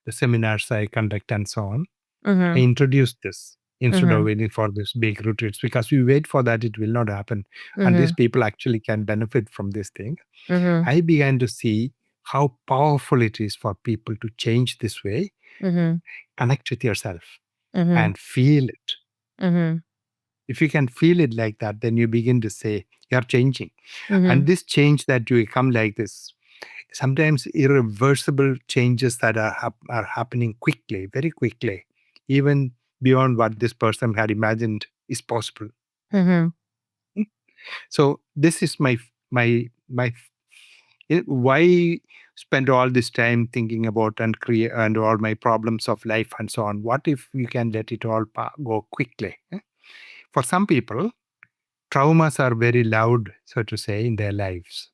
[SPEAKER 1] the seminars I conduct and so on, I
[SPEAKER 2] Mhm.
[SPEAKER 1] introduce this instead of
[SPEAKER 2] Mhm.
[SPEAKER 1] waiting for these big retreats because we wait for that, it will not happen. And these
[SPEAKER 2] Mhm.
[SPEAKER 1] people actually can benefit from this thing.
[SPEAKER 2] Mhm.
[SPEAKER 1] I began to see how powerful it is for people to change this way,
[SPEAKER 2] Mhm.
[SPEAKER 1] connect with yourself
[SPEAKER 2] Mhm.
[SPEAKER 1] and feel it.
[SPEAKER 2] Mhm.
[SPEAKER 1] If you can feel it like that, then you begin to say, you're changing. And
[SPEAKER 2] Mhm.
[SPEAKER 1] this change that you come like this, sometimes irreversible changes that are happening quickly, very quickly, even beyond what this person had imagined is possible.
[SPEAKER 2] Mhm.
[SPEAKER 1] So this is my why spend all this time thinking about and create and all my problems of life and so on. What if you can let it all go quickly? For some people, traumas are very loud, so to say, in their lives,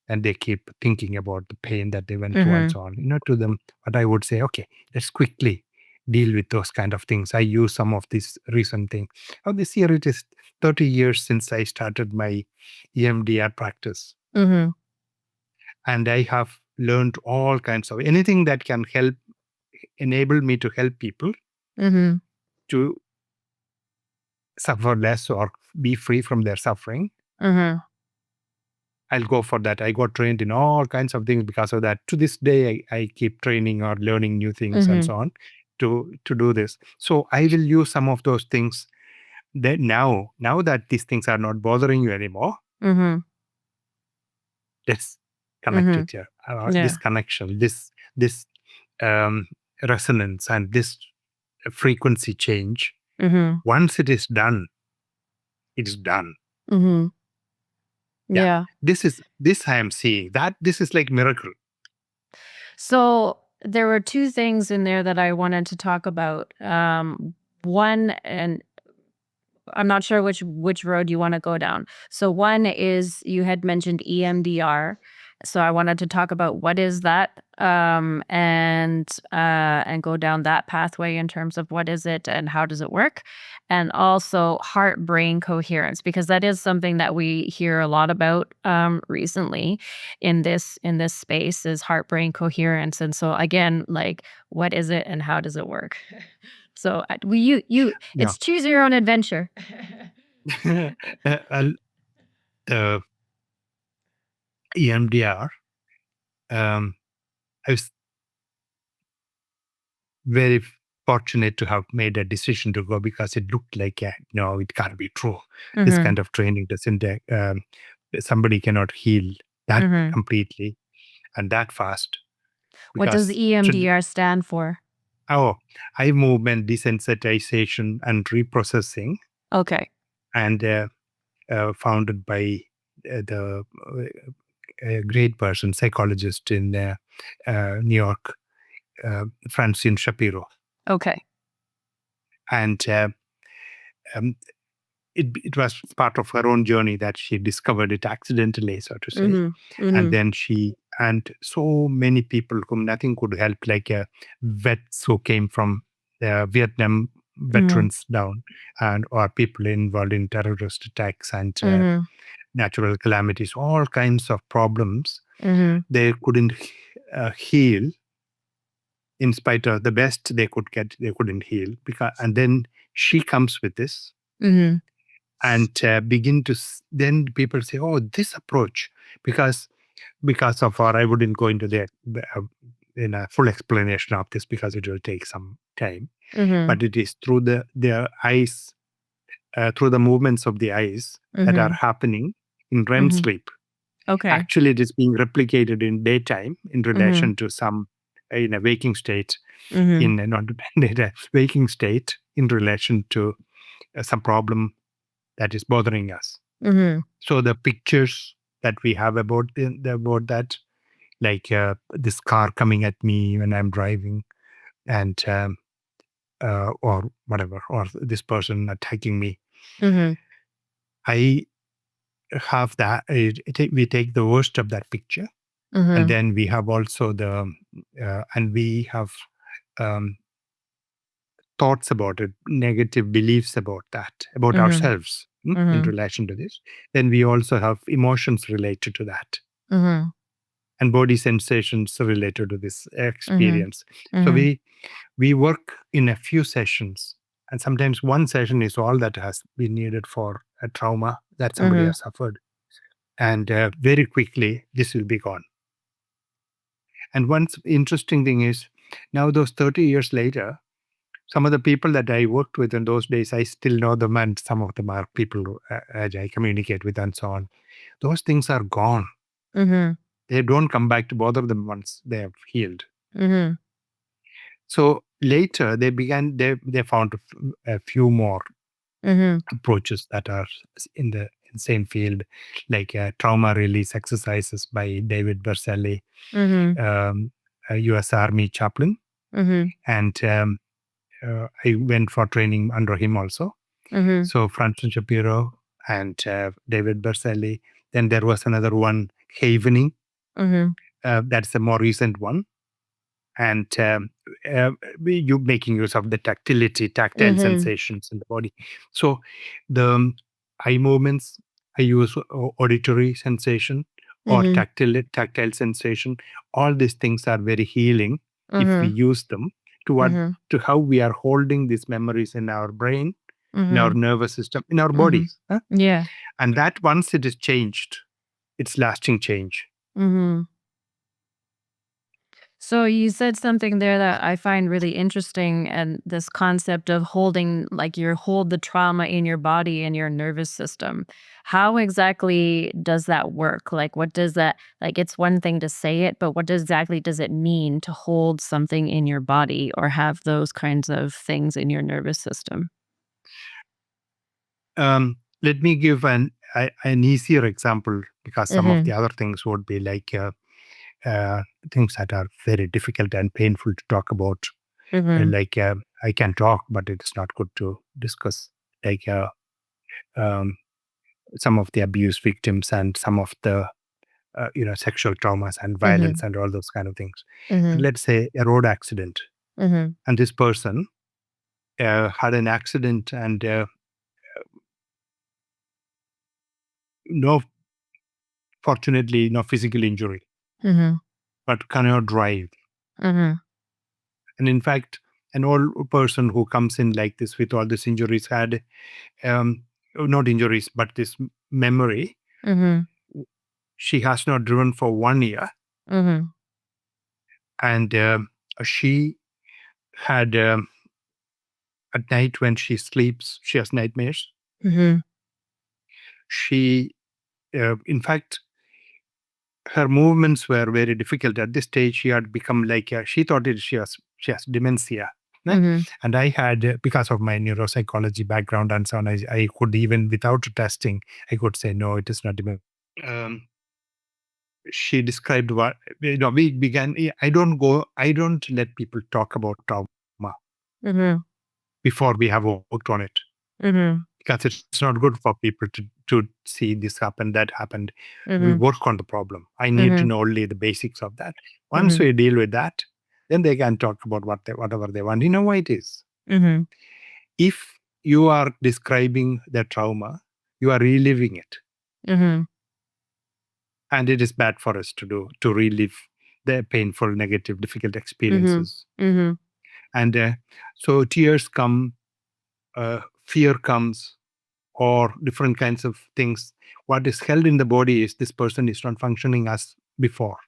[SPEAKER 1] and they keep thinking about the pain that they went through and
[SPEAKER 2] Mhm.
[SPEAKER 1] so on. To them, what I would say, okay, let's quickly deal with those kind of things. I use some of this recent thing. Oh, this year it is 30 years since I started my EMDR practice.
[SPEAKER 2] Mhm.
[SPEAKER 1] And I have learned all kinds of anything that can help enable me to help people
[SPEAKER 2] Mhm.
[SPEAKER 1] to suffer less or be free from their suffering.
[SPEAKER 2] Mhm.
[SPEAKER 1] I'll go for that. I got trained in all kinds of things because of that. To this day, I keep training or learning new things and
[SPEAKER 2] Mhm.
[SPEAKER 1] so on to do this. So I will use some of those things that now that these things are not bothering you anymore,
[SPEAKER 2] Mhm.
[SPEAKER 1] let's connect
[SPEAKER 2] Mhm.
[SPEAKER 1] with you. This
[SPEAKER 2] Yeah.
[SPEAKER 1] connection, this um, resonance and this frequency change.
[SPEAKER 2] Mhm.
[SPEAKER 1] Once it is done, it's done.
[SPEAKER 2] Mhm.
[SPEAKER 1] Yeah.
[SPEAKER 2] Yeah.
[SPEAKER 1] This I am seeing. That this is like miracle.
[SPEAKER 2] So there were two things in there that I wanted to talk about. One, and I'm not sure which road you want to go down. So one is you had mentioned EMDR. So I wanted to talk about what is that, and go down that pathway in terms of what is it and how does it work, and also heart brain coherence, because that is something that we hear a lot about recently in this space is heart brain coherence. And so again, like, what is it and how does it work? So
[SPEAKER 1] Yeah.
[SPEAKER 2] it's choose your own adventure.
[SPEAKER 1] Uh, the EMDR, um, I was very fortunate to have made a decision to go because it looked like, no, it can't be true. This
[SPEAKER 2] Mhm.
[SPEAKER 1] kind of training doesn't, somebody cannot heal that
[SPEAKER 2] Mhm.
[SPEAKER 1] completely and that fast
[SPEAKER 2] What does
[SPEAKER 1] because,
[SPEAKER 2] EMDR stand for?
[SPEAKER 1] oh, eye movement desensitization and reprocessing
[SPEAKER 2] Okay.
[SPEAKER 1] and founded by the a great person, psychologist in New York, Francine Shapiro.
[SPEAKER 2] Okay.
[SPEAKER 1] And um, it was part of her own journey that she discovered it accidentally, so to say.
[SPEAKER 2] Mhm.
[SPEAKER 1] And
[SPEAKER 2] Mhm.
[SPEAKER 1] then and so many people whom nothing could help, like vets who came from Vietnam
[SPEAKER 2] Mhm.
[SPEAKER 1] veterans down, and or people involved in terrorist attacks and
[SPEAKER 2] Mhm.
[SPEAKER 1] natural calamities, all kinds of problems.
[SPEAKER 2] Mhm.
[SPEAKER 1] They couldn't heal in spite of the best they could get, they couldn't heal. And then she comes with this
[SPEAKER 2] Mhm.
[SPEAKER 1] and begin to then people say, oh, this approach, because of, or I wouldn't go into the in a full explanation of this because it will take some time,
[SPEAKER 2] Mhm.
[SPEAKER 1] but it is through the eyes, through the movements of the eyes that are
[SPEAKER 2] Mhm.
[SPEAKER 1] happening in REM
[SPEAKER 2] Mhm.
[SPEAKER 1] sleep.
[SPEAKER 2] Okay.
[SPEAKER 1] Actually, it is being replicated in daytime in
[SPEAKER 2] Mhm.
[SPEAKER 1] relation to some in a waking state,
[SPEAKER 2] Mhm.
[SPEAKER 1] in a not data waking state in relation to some problem that is bothering us.
[SPEAKER 2] Mhm.
[SPEAKER 1] So the pictures that we have about about that, like this car coming at me when I'm driving, and or whatever, or this person attacking me.
[SPEAKER 2] Mhm.
[SPEAKER 1] I have that. We take the worst of that picture, and
[SPEAKER 2] Mhm.
[SPEAKER 1] then we have also and we have um, thoughts about it, negative beliefs about that, about
[SPEAKER 2] Mhm.
[SPEAKER 1] ourselves in
[SPEAKER 2] Mhm.
[SPEAKER 1] relation to this. Then we also have emotions related to that
[SPEAKER 2] Mhm.
[SPEAKER 1] and body sensations related to this
[SPEAKER 2] Mhm.
[SPEAKER 1] experience. So
[SPEAKER 2] Mhm.
[SPEAKER 1] we work in a few sessions, and sometimes one session is all that has been needed for a trauma that somebody
[SPEAKER 2] Mhm.
[SPEAKER 1] has suffered, and very quickly this will be gone. And one interesting thing is now, those 30 years later, some of the people that I worked with in those days, I still know them, and some of them are people as I communicate with and so on. Those things are gone.
[SPEAKER 2] Mhm.
[SPEAKER 1] They don't come back to bother them once they have healed.
[SPEAKER 2] Mhm.
[SPEAKER 1] So later they found a few more
[SPEAKER 2] Mhm.
[SPEAKER 1] approaches that are in the same field, like trauma release exercises by David Berceli,
[SPEAKER 2] Mhm.
[SPEAKER 1] a U.S. Army chaplain,
[SPEAKER 2] Mhm.
[SPEAKER 1] and I went for training under him also.
[SPEAKER 2] Mhm.
[SPEAKER 1] So Francis Shapiro and David Berceli. Then there was another one, Havening.
[SPEAKER 2] Mhm.
[SPEAKER 1] That's a more recent one. And you making use of the tactile
[SPEAKER 2] Mhm.
[SPEAKER 1] sensations in the body. So the eye movements, I use auditory sensation or
[SPEAKER 2] Mhm.
[SPEAKER 1] tactile sensation. All these things are very healing if we
[SPEAKER 2] Mhm.
[SPEAKER 1] use them to what
[SPEAKER 2] Mhm.
[SPEAKER 1] to how we are holding these memories in our brain, in our
[SPEAKER 2] Mhm.
[SPEAKER 1] nervous system, in our
[SPEAKER 2] Mhm.
[SPEAKER 1] bodies. Huh?
[SPEAKER 2] Yeah.
[SPEAKER 1] And that once it is changed, it's lasting change.
[SPEAKER 2] Mhm. So you said something there that I find really interesting, and this concept of holding, like you hold the trauma in your body and your nervous system. How exactly does that work? Like, what does that, like, it's one thing to say it, but what exactly does it mean to hold something in your body or have those kinds of things in your nervous system?
[SPEAKER 1] Let me give an easier example, because some of the
[SPEAKER 2] Mhm.
[SPEAKER 1] other things would be like uh, things that are very difficult and painful to talk about.
[SPEAKER 2] Mhm.
[SPEAKER 1] Like I can talk, but it's not good to discuss. Like um, some of the abuse victims and some of the sexual traumas and violence
[SPEAKER 2] Mhm.
[SPEAKER 1] and all those kind of things. But
[SPEAKER 2] Mhm.
[SPEAKER 1] let's say a road accident,
[SPEAKER 2] Mhm.
[SPEAKER 1] and this person had an accident and no, fortunately, no physical injury,
[SPEAKER 2] Mhm.
[SPEAKER 1] but cannot drive.
[SPEAKER 2] Mhm.
[SPEAKER 1] And in fact, an old person who comes in like this with all these injuries had not injuries, but this memory.
[SPEAKER 2] Mhm.
[SPEAKER 1] She has not driven for 1 year,
[SPEAKER 2] Mhm.
[SPEAKER 1] and she had at night when she sleeps, she has nightmares.
[SPEAKER 2] Mhm.
[SPEAKER 1] She, in fact, her movements were very difficult at this stage. She had become like she thought she has dementia. Ne?
[SPEAKER 2] Mhm.
[SPEAKER 1] And I had, because of my neuropsychology background and so on, I could, even without testing, I could say no, it is not dementia. Um, she described what we began. I don't let people talk about trauma
[SPEAKER 2] Mhm.
[SPEAKER 1] before we have worked on it,
[SPEAKER 2] Mhm.
[SPEAKER 1] because it's not good for people to see this happen, that happened. We
[SPEAKER 2] Mhm.
[SPEAKER 1] work on the problem. I need to
[SPEAKER 2] Mhm.
[SPEAKER 1] know only the basics of that. Once
[SPEAKER 2] Mhm.
[SPEAKER 1] we deal with that, then they can talk about whatever they want. You know why it is?
[SPEAKER 2] Mhm.
[SPEAKER 1] If you are describing the trauma, you are reliving it,
[SPEAKER 2] Mhm.
[SPEAKER 1] and it is bad for us to relive the painful, negative, difficult
[SPEAKER 2] Mhm.
[SPEAKER 1] experiences.
[SPEAKER 2] Mhm.
[SPEAKER 1] And so tears come, fear comes, or different kinds of things. What is held in the body is this person is not functioning as before.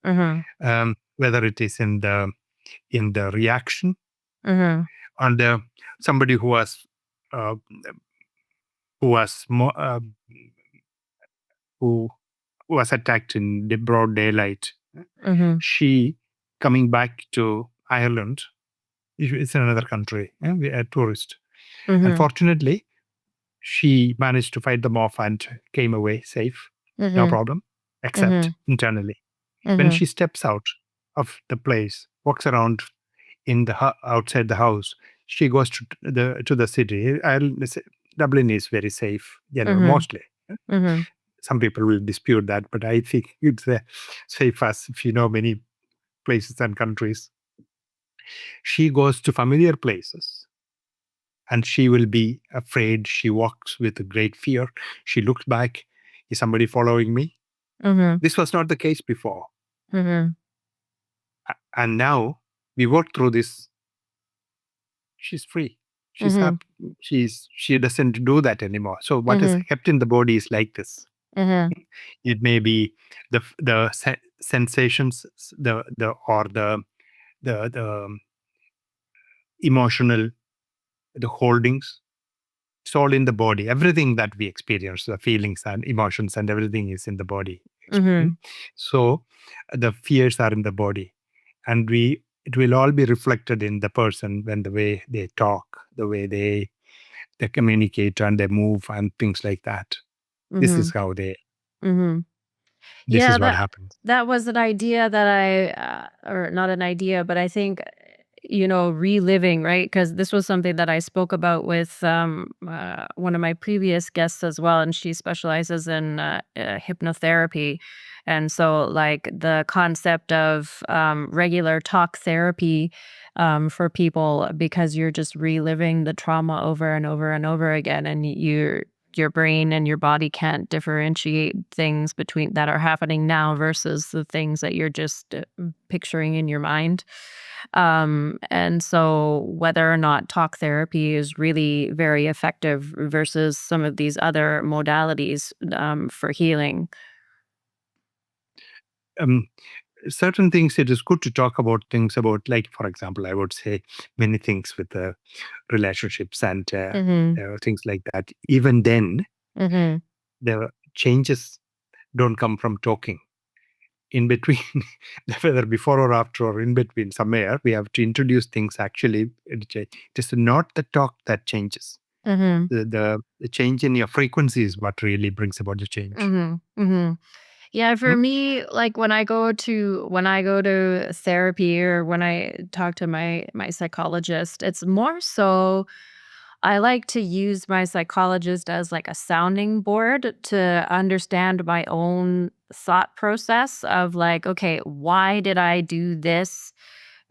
[SPEAKER 2] Mhm.
[SPEAKER 1] Whether it is in the reaction,
[SPEAKER 2] Mhm.
[SPEAKER 1] and somebody uh, who was who was attacked in the broad daylight.
[SPEAKER 2] Mhm.
[SPEAKER 1] She coming back to Ireland. It's in another country. A tourist.
[SPEAKER 2] Mhm.
[SPEAKER 1] Unfortunately, she managed to fight them off and came away safe, no
[SPEAKER 2] Mhm.
[SPEAKER 1] problem, except
[SPEAKER 2] Mhm.
[SPEAKER 1] internally. When
[SPEAKER 2] Mhm.
[SPEAKER 1] she steps out of the place, walks around outside the house, she goes to the city. Dublin is very safe,
[SPEAKER 2] Mhm.
[SPEAKER 1] mostly.
[SPEAKER 2] Mhm.
[SPEAKER 1] some people will dispute that, but I think it's safe as if you know many places and countries. She goes to familiar places and she will be afraid. She walks with a great fear. She looks back. Is somebody following me?
[SPEAKER 2] Mhm.
[SPEAKER 1] This was not the case before.
[SPEAKER 2] Mhm.
[SPEAKER 1] And now we work through this. She's free. She's
[SPEAKER 2] Mhm.
[SPEAKER 1] happy. She doesn't do that anymore. So what is
[SPEAKER 2] Mhm.
[SPEAKER 1] kept in the body is like this.
[SPEAKER 2] Mhm.
[SPEAKER 1] It may be the sensations, the or the emotional, the holdings. It's all in the body. Everything that we experience, the feelings and emotions and everything is in the body. Mm.
[SPEAKER 2] Mhm.
[SPEAKER 1] So the fears are in the body, and it will all be reflected in the person when the way they talk, the way they communicate and they move and things like that. This is
[SPEAKER 2] Mhm.
[SPEAKER 1] how they.
[SPEAKER 2] Mhm.
[SPEAKER 1] This
[SPEAKER 2] Yeah,
[SPEAKER 1] is what
[SPEAKER 2] that
[SPEAKER 1] happens.
[SPEAKER 2] that was an idea that or not an idea, but I think, reliving, right? Because this was something that I spoke about with one of my previous guests as well, and she specializes in hypnotherapy. And so, like, the concept of regular talk therapy for people, because you're just reliving the trauma over and over and over again, and your brain and your body can't differentiate things between that are happening now versus the things that you're just picturing in your mind. And so whether or not talk therapy is really very effective versus some of these other modalities for healing.
[SPEAKER 1] Um, Certain things it is good to talk about things about, like for example, I would say many things with relationships and
[SPEAKER 2] Mm-hmm.
[SPEAKER 1] things like that. Even then,
[SPEAKER 2] Mm-hmm.
[SPEAKER 1] the changes don't come from talking. In between, whether before or after or in between somewhere, we have to introduce things. Actually, it is not the talk that changes.
[SPEAKER 2] Mm-hmm.
[SPEAKER 1] The change in your frequency is what really brings about the change.
[SPEAKER 2] Mm-hmm. Mm-hmm. Yeah,
[SPEAKER 1] Hmm?
[SPEAKER 2] for me, like when I go to therapy or when I talk to my psychologist, it's more so I like to use my psychologist as like a sounding board to understand my own thought process of like, okay, why did I do this?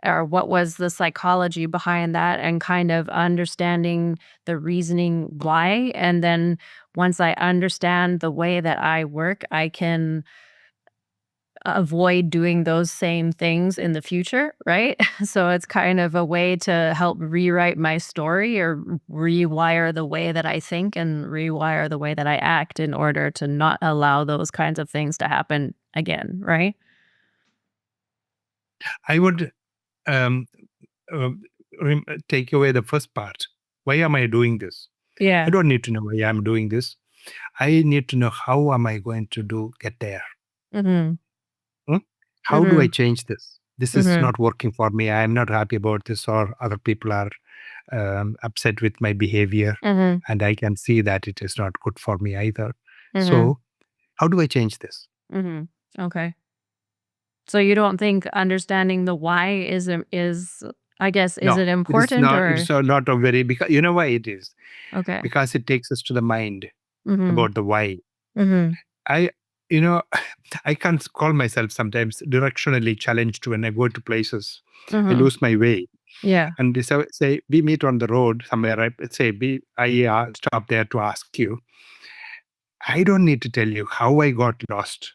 [SPEAKER 2] Or what was the psychology behind that? And kind of understanding the reasoning why. And then once I understand the way that I work, I can avoid doing those same things in the future, right? So it's kind of a way to help rewrite my story or rewire the way that I think and rewire the way that I act in order to not allow those kinds of things to happen again, right?
[SPEAKER 1] I would um, uh, take away the first part. Why am I doing this? I
[SPEAKER 2] Yeah.
[SPEAKER 1] don't need to know why I'm doing this. I need to know how am I going to get there.
[SPEAKER 2] Mhm.
[SPEAKER 1] Hmm? How do I
[SPEAKER 2] Mhm.
[SPEAKER 1] change this? This is
[SPEAKER 2] Mhm.
[SPEAKER 1] not working for me. I am not happy about this, or other people are upset with my behavior,
[SPEAKER 2] Mhm.
[SPEAKER 1] and I can see that it is not good for me either.
[SPEAKER 2] Mhm.
[SPEAKER 1] So, how do I change this?
[SPEAKER 2] Mhm. Okay. So you don't think understanding the why is I guess is
[SPEAKER 1] No,
[SPEAKER 2] it
[SPEAKER 1] it is
[SPEAKER 2] important
[SPEAKER 1] not. It is
[SPEAKER 2] or
[SPEAKER 1] not a very, because you know why it is,
[SPEAKER 2] okay.
[SPEAKER 1] because it takes us to the mind
[SPEAKER 2] Mhm.
[SPEAKER 1] about the why.
[SPEAKER 2] Mhm.
[SPEAKER 1] I, you know, I can't call myself sometimes directionally challenged when I go to places. I
[SPEAKER 2] Mhm.
[SPEAKER 1] lose my way.
[SPEAKER 2] Yeah.
[SPEAKER 1] And they say we meet on the road somewhere. I say I stop there to ask you. I don't need to tell you how I got lost.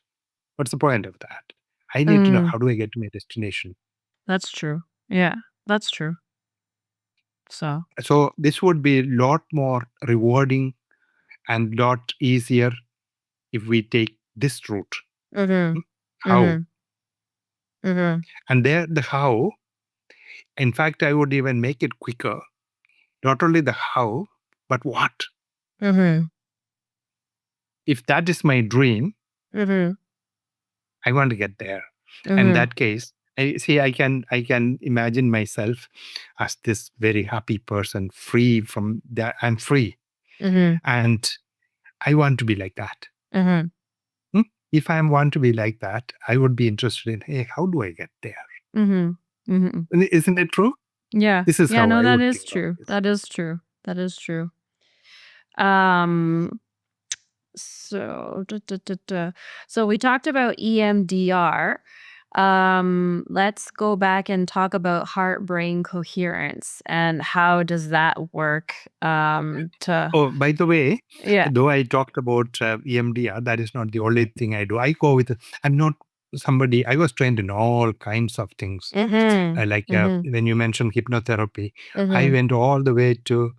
[SPEAKER 1] What's the point of that? I need to know
[SPEAKER 2] Mm.
[SPEAKER 1] how do I get to my destination.
[SPEAKER 2] That's true. Yeah, that's true. So
[SPEAKER 1] So this would be a lot more rewarding and lot easier if we take this route. Hmm?
[SPEAKER 2] mhm.
[SPEAKER 1] How?
[SPEAKER 2] Mhm. Mhm.
[SPEAKER 1] And there, the how, in fact, I would even make it quicker. Not only the how, but what.
[SPEAKER 2] Mhm.
[SPEAKER 1] If that is my dream,
[SPEAKER 2] Mhm.
[SPEAKER 1] I want to get there. In
[SPEAKER 2] Mhm.
[SPEAKER 1] that case, I can imagine myself as this very happy person, free from that. I'm free,
[SPEAKER 2] Mhm.
[SPEAKER 1] and I want to be like that.
[SPEAKER 2] Mhm.
[SPEAKER 1] Hmm? If I want to be like that, I would be interested in, hey, how do I get there?
[SPEAKER 2] Mhm. Mhm.
[SPEAKER 1] And isn't it true?
[SPEAKER 2] Yeah.
[SPEAKER 1] This is
[SPEAKER 2] Yeah,
[SPEAKER 1] how
[SPEAKER 2] no,
[SPEAKER 1] I
[SPEAKER 2] that
[SPEAKER 1] would
[SPEAKER 2] is
[SPEAKER 1] think of
[SPEAKER 2] true.
[SPEAKER 1] this.
[SPEAKER 2] That is true. That is true. Um So, so we talked about EMDR. Let's go back and talk about heart brain coherence and how does that work to
[SPEAKER 1] Oh, by the way,
[SPEAKER 2] yeah.
[SPEAKER 1] though I talked about EMDR, that is not the only thing I do. I'm not somebody, I was trained in all kinds of things.
[SPEAKER 2] Mhm. Mhm.
[SPEAKER 1] When you mentioned hypnotherapy, I
[SPEAKER 2] Mhm.
[SPEAKER 1] went all the way to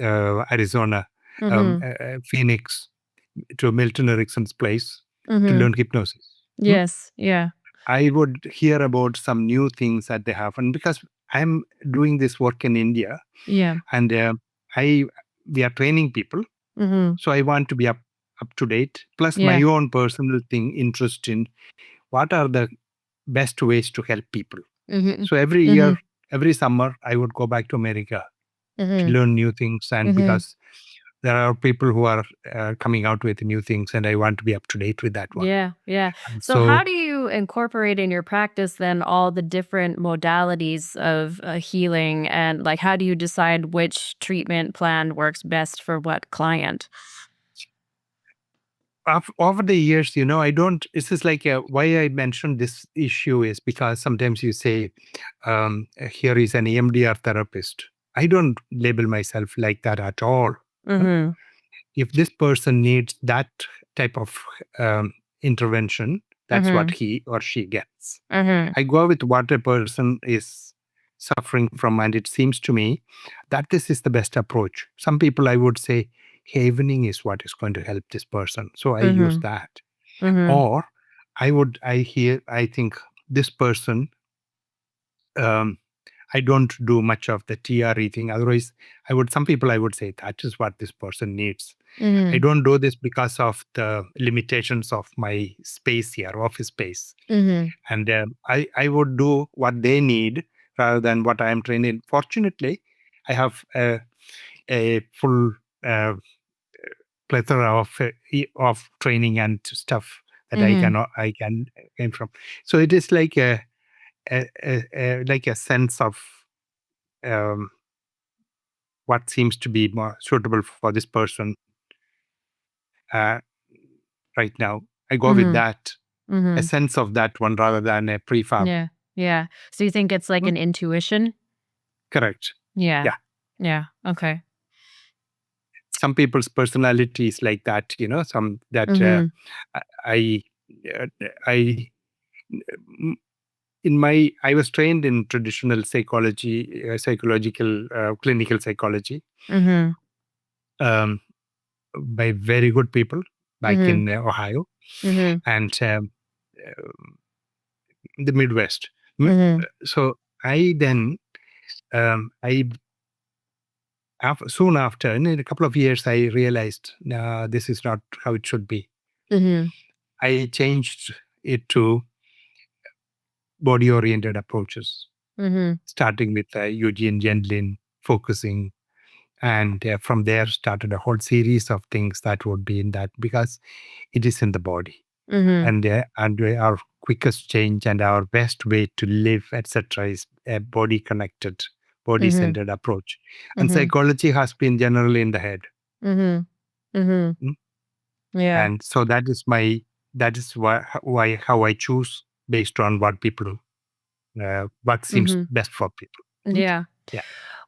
[SPEAKER 1] Arizona,
[SPEAKER 2] Mhm.
[SPEAKER 1] Phoenix, to Milton Erickson's place to
[SPEAKER 2] Mhm.
[SPEAKER 1] learn hypnosis. Hmm?
[SPEAKER 2] Yes. Yeah.
[SPEAKER 1] I would hear about some new things that they have, and because I'm doing this work in India,
[SPEAKER 2] Yeah.
[SPEAKER 1] and I we are training people,
[SPEAKER 2] Mhm.
[SPEAKER 1] so I want to be up to date. Plus, my
[SPEAKER 2] Yeah.
[SPEAKER 1] own personal interest in what are the best ways to help people.
[SPEAKER 2] Mhm.
[SPEAKER 1] So every year,
[SPEAKER 2] Mhm.
[SPEAKER 1] every summer, I would go back to America to
[SPEAKER 2] Mhm.
[SPEAKER 1] learn new things, and
[SPEAKER 2] Mhm.
[SPEAKER 1] because there are people who are coming out with new things, and I want to be up to date with that one.
[SPEAKER 2] Yeah, yeah.
[SPEAKER 1] And
[SPEAKER 2] So how
[SPEAKER 1] so
[SPEAKER 2] do you incorporate in your practice then all the different modalities of healing and like how do you decide which treatment plan works best for what client?
[SPEAKER 1] over the years, I don't. This is why I mentioned this issue is because sometimes you say, here is an EMDR therapist. I don't label myself like that at all. Huh?
[SPEAKER 2] Mhm.
[SPEAKER 1] If this person needs that type of um, intervention, that's what
[SPEAKER 2] Mhm.
[SPEAKER 1] he or she gets.
[SPEAKER 2] Mhm.
[SPEAKER 1] I go with what a person is suffering from, and it seems to me that this is the best approach. Some people I would say havening is what is going to help this person, so I use
[SPEAKER 2] Mhm.
[SPEAKER 1] that.
[SPEAKER 2] Mhm.
[SPEAKER 1] Or I think this person, um, I don't do much of the TRE thing. Otherwise, some people I would say that is what this person needs. I
[SPEAKER 2] Mhm.
[SPEAKER 1] don't do this because of the limitations of my space here, office space.
[SPEAKER 2] Mhm.
[SPEAKER 1] And I would do what they need rather than what I am trained in. Fortunately, I have a full uh, plethora of training and stuff that
[SPEAKER 2] Mhm.
[SPEAKER 1] I can came from. So it is like a sense of um, what seems to be more suitable for this person uh, right now. I go with
[SPEAKER 2] Mhm.
[SPEAKER 1] that, a
[SPEAKER 2] Mhm.
[SPEAKER 1] sense of that one rather than a prefab.
[SPEAKER 2] Yeah. Yeah. So you think it's like
[SPEAKER 1] Hmm?
[SPEAKER 2] an intuition?
[SPEAKER 1] Correct.
[SPEAKER 2] Yeah.
[SPEAKER 1] Yeah.
[SPEAKER 2] Yeah. Okay.
[SPEAKER 1] Some people's personality is like that, some that
[SPEAKER 2] Mhm.
[SPEAKER 1] I, uh, I, mm, in my, I was trained in traditional psychology, psychological, clinical psychology,
[SPEAKER 2] Mhm.
[SPEAKER 1] um, by very good people back
[SPEAKER 2] Mhm.
[SPEAKER 1] in Ohio
[SPEAKER 2] Mhm.
[SPEAKER 1] and the Midwest.
[SPEAKER 2] Mhm.
[SPEAKER 1] So I then, I soon after, in a couple of years, I realized, no, this is not how it should be.
[SPEAKER 2] Mhm.
[SPEAKER 1] I changed it to body oriented approaches,
[SPEAKER 2] Mhm.
[SPEAKER 1] starting with Eugene Gendlin, focusing. And from there, started a whole series of things that would be in that because it is in the body.
[SPEAKER 2] Mhm.
[SPEAKER 1] And our quickest change and our best way to live, etc., is a body connected, body
[SPEAKER 2] Mhm.
[SPEAKER 1] centered approach. And
[SPEAKER 2] Mhm.
[SPEAKER 1] psychology has been generally in the head.
[SPEAKER 2] Mhm. Mhm.
[SPEAKER 1] Mm.
[SPEAKER 2] Yeah.
[SPEAKER 1] And so that is why how I choose based on what seems
[SPEAKER 2] Mhm.
[SPEAKER 1] best for people. Mm.
[SPEAKER 2] Yeah.
[SPEAKER 1] Yeah.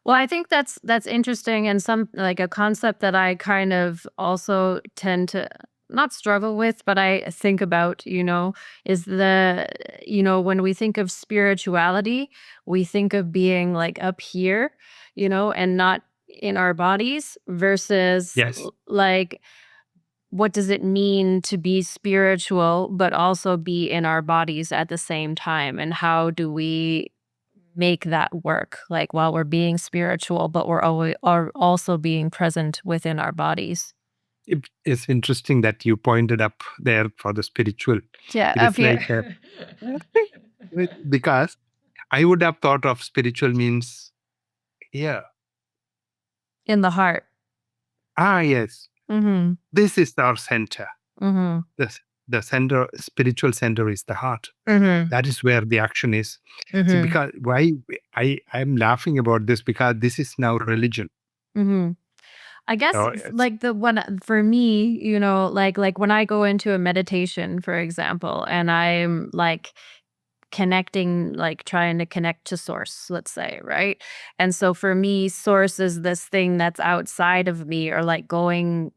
[SPEAKER 2] Well, I think that's interesting and some like a concept that I kind of also tend to not struggle with, but I think about, is when we think of spirituality, we think of being like up here, and not in our bodies versus
[SPEAKER 1] Yes.
[SPEAKER 2] like what does it mean to be spiritual but also be in our bodies at the same time and how do we make that work like while we're being spiritual but we're always are also being present within our bodies.
[SPEAKER 1] It's interesting that you pointed up there for the spiritual.
[SPEAKER 2] Yeah,
[SPEAKER 1] It
[SPEAKER 2] up
[SPEAKER 1] is
[SPEAKER 2] here.
[SPEAKER 1] like because I would have thought of spiritual means, yeah,
[SPEAKER 2] In the heart.
[SPEAKER 1] yes,
[SPEAKER 2] Mhm.
[SPEAKER 1] this is our center.
[SPEAKER 2] Mhm.
[SPEAKER 1] The, the center, spiritual center is the heart.
[SPEAKER 2] Mhm.
[SPEAKER 1] That is where the action is. See,
[SPEAKER 2] Mhm.
[SPEAKER 1] because why I'm laughing about this because this is now religion.
[SPEAKER 2] Mhm. I guess
[SPEAKER 1] So it's
[SPEAKER 2] like the one for me, like when I go into a meditation, for example, and I'm like connecting, like trying to connect to source, let's say, right? And so for me, source is this thing that's outside of me, or like going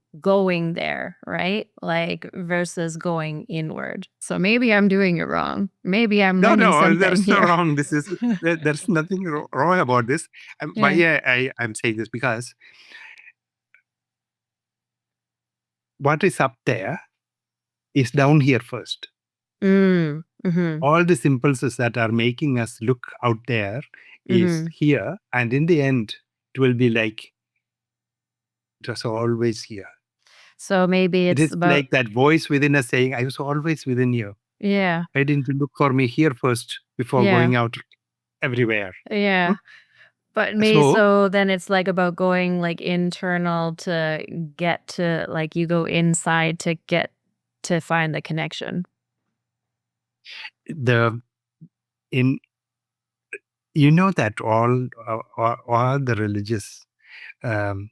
[SPEAKER 2] there, right? Like versus going inward. So maybe I'm doing it wrong. Maybe I'm
[SPEAKER 1] no,
[SPEAKER 2] learning
[SPEAKER 1] no,
[SPEAKER 2] something
[SPEAKER 1] there's no
[SPEAKER 2] here.
[SPEAKER 1] wrong. There's nothing wrong about this. Why
[SPEAKER 2] Yeah.
[SPEAKER 1] I'm saying this because what is up there is down here first.
[SPEAKER 2] Mm. Mhm.
[SPEAKER 1] All these impulses that are making us look out there is
[SPEAKER 2] Mhm.
[SPEAKER 1] here, and in the end, it will be like it was always here.
[SPEAKER 2] So maybe
[SPEAKER 1] It
[SPEAKER 2] it's
[SPEAKER 1] is
[SPEAKER 2] about
[SPEAKER 1] like that voice within us saying, "I was always within you.
[SPEAKER 2] yeah.
[SPEAKER 1] Why didn't you look for me here first before
[SPEAKER 2] Yeah.
[SPEAKER 1] going out everywhere?" Hmm?
[SPEAKER 2] Yeah. But maybe
[SPEAKER 1] So
[SPEAKER 2] so then it's like about going like internal to get to like you go inside to get to find the connection.
[SPEAKER 1] the in you know that all the religious um,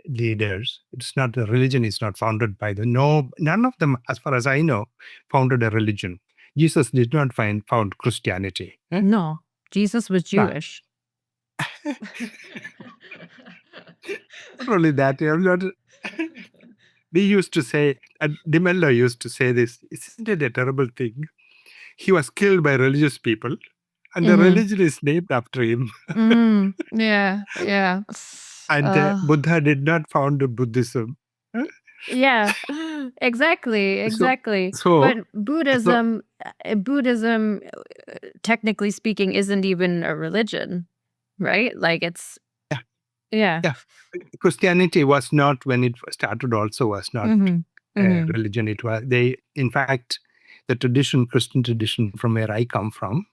[SPEAKER 1] leaders, it's not the religion is not founded by the no none of them, as far as I know, founded a religion. Jesus did not found Christianity. Eh?
[SPEAKER 2] No. Jesus was
[SPEAKER 1] Nah.
[SPEAKER 2] Jewish.
[SPEAKER 1] Not only that, we used to say, and DeMello used to say this, isn't it a terrible thing? He was killed by religious people, and the
[SPEAKER 2] Mhm.
[SPEAKER 1] religion is named after him.
[SPEAKER 2] Mhm. Yeah. Yeah.
[SPEAKER 1] And
[SPEAKER 2] Uh,
[SPEAKER 1] Buddha did not found Buddhism. Eh?
[SPEAKER 2] yeah. Exactly,
[SPEAKER 1] So,
[SPEAKER 2] exactly.
[SPEAKER 1] so,
[SPEAKER 2] But
[SPEAKER 1] so,
[SPEAKER 2] Buddhism, technically speaking, isn't even a religion, right? Like it's
[SPEAKER 1] yeah,
[SPEAKER 2] yeah.
[SPEAKER 1] yeah. Christianity was not, when it started, also was not
[SPEAKER 2] Mhm.
[SPEAKER 1] a
[SPEAKER 2] Mhm.
[SPEAKER 1] religion. It was, in fact, the tradition, Christian tradition from where I come from,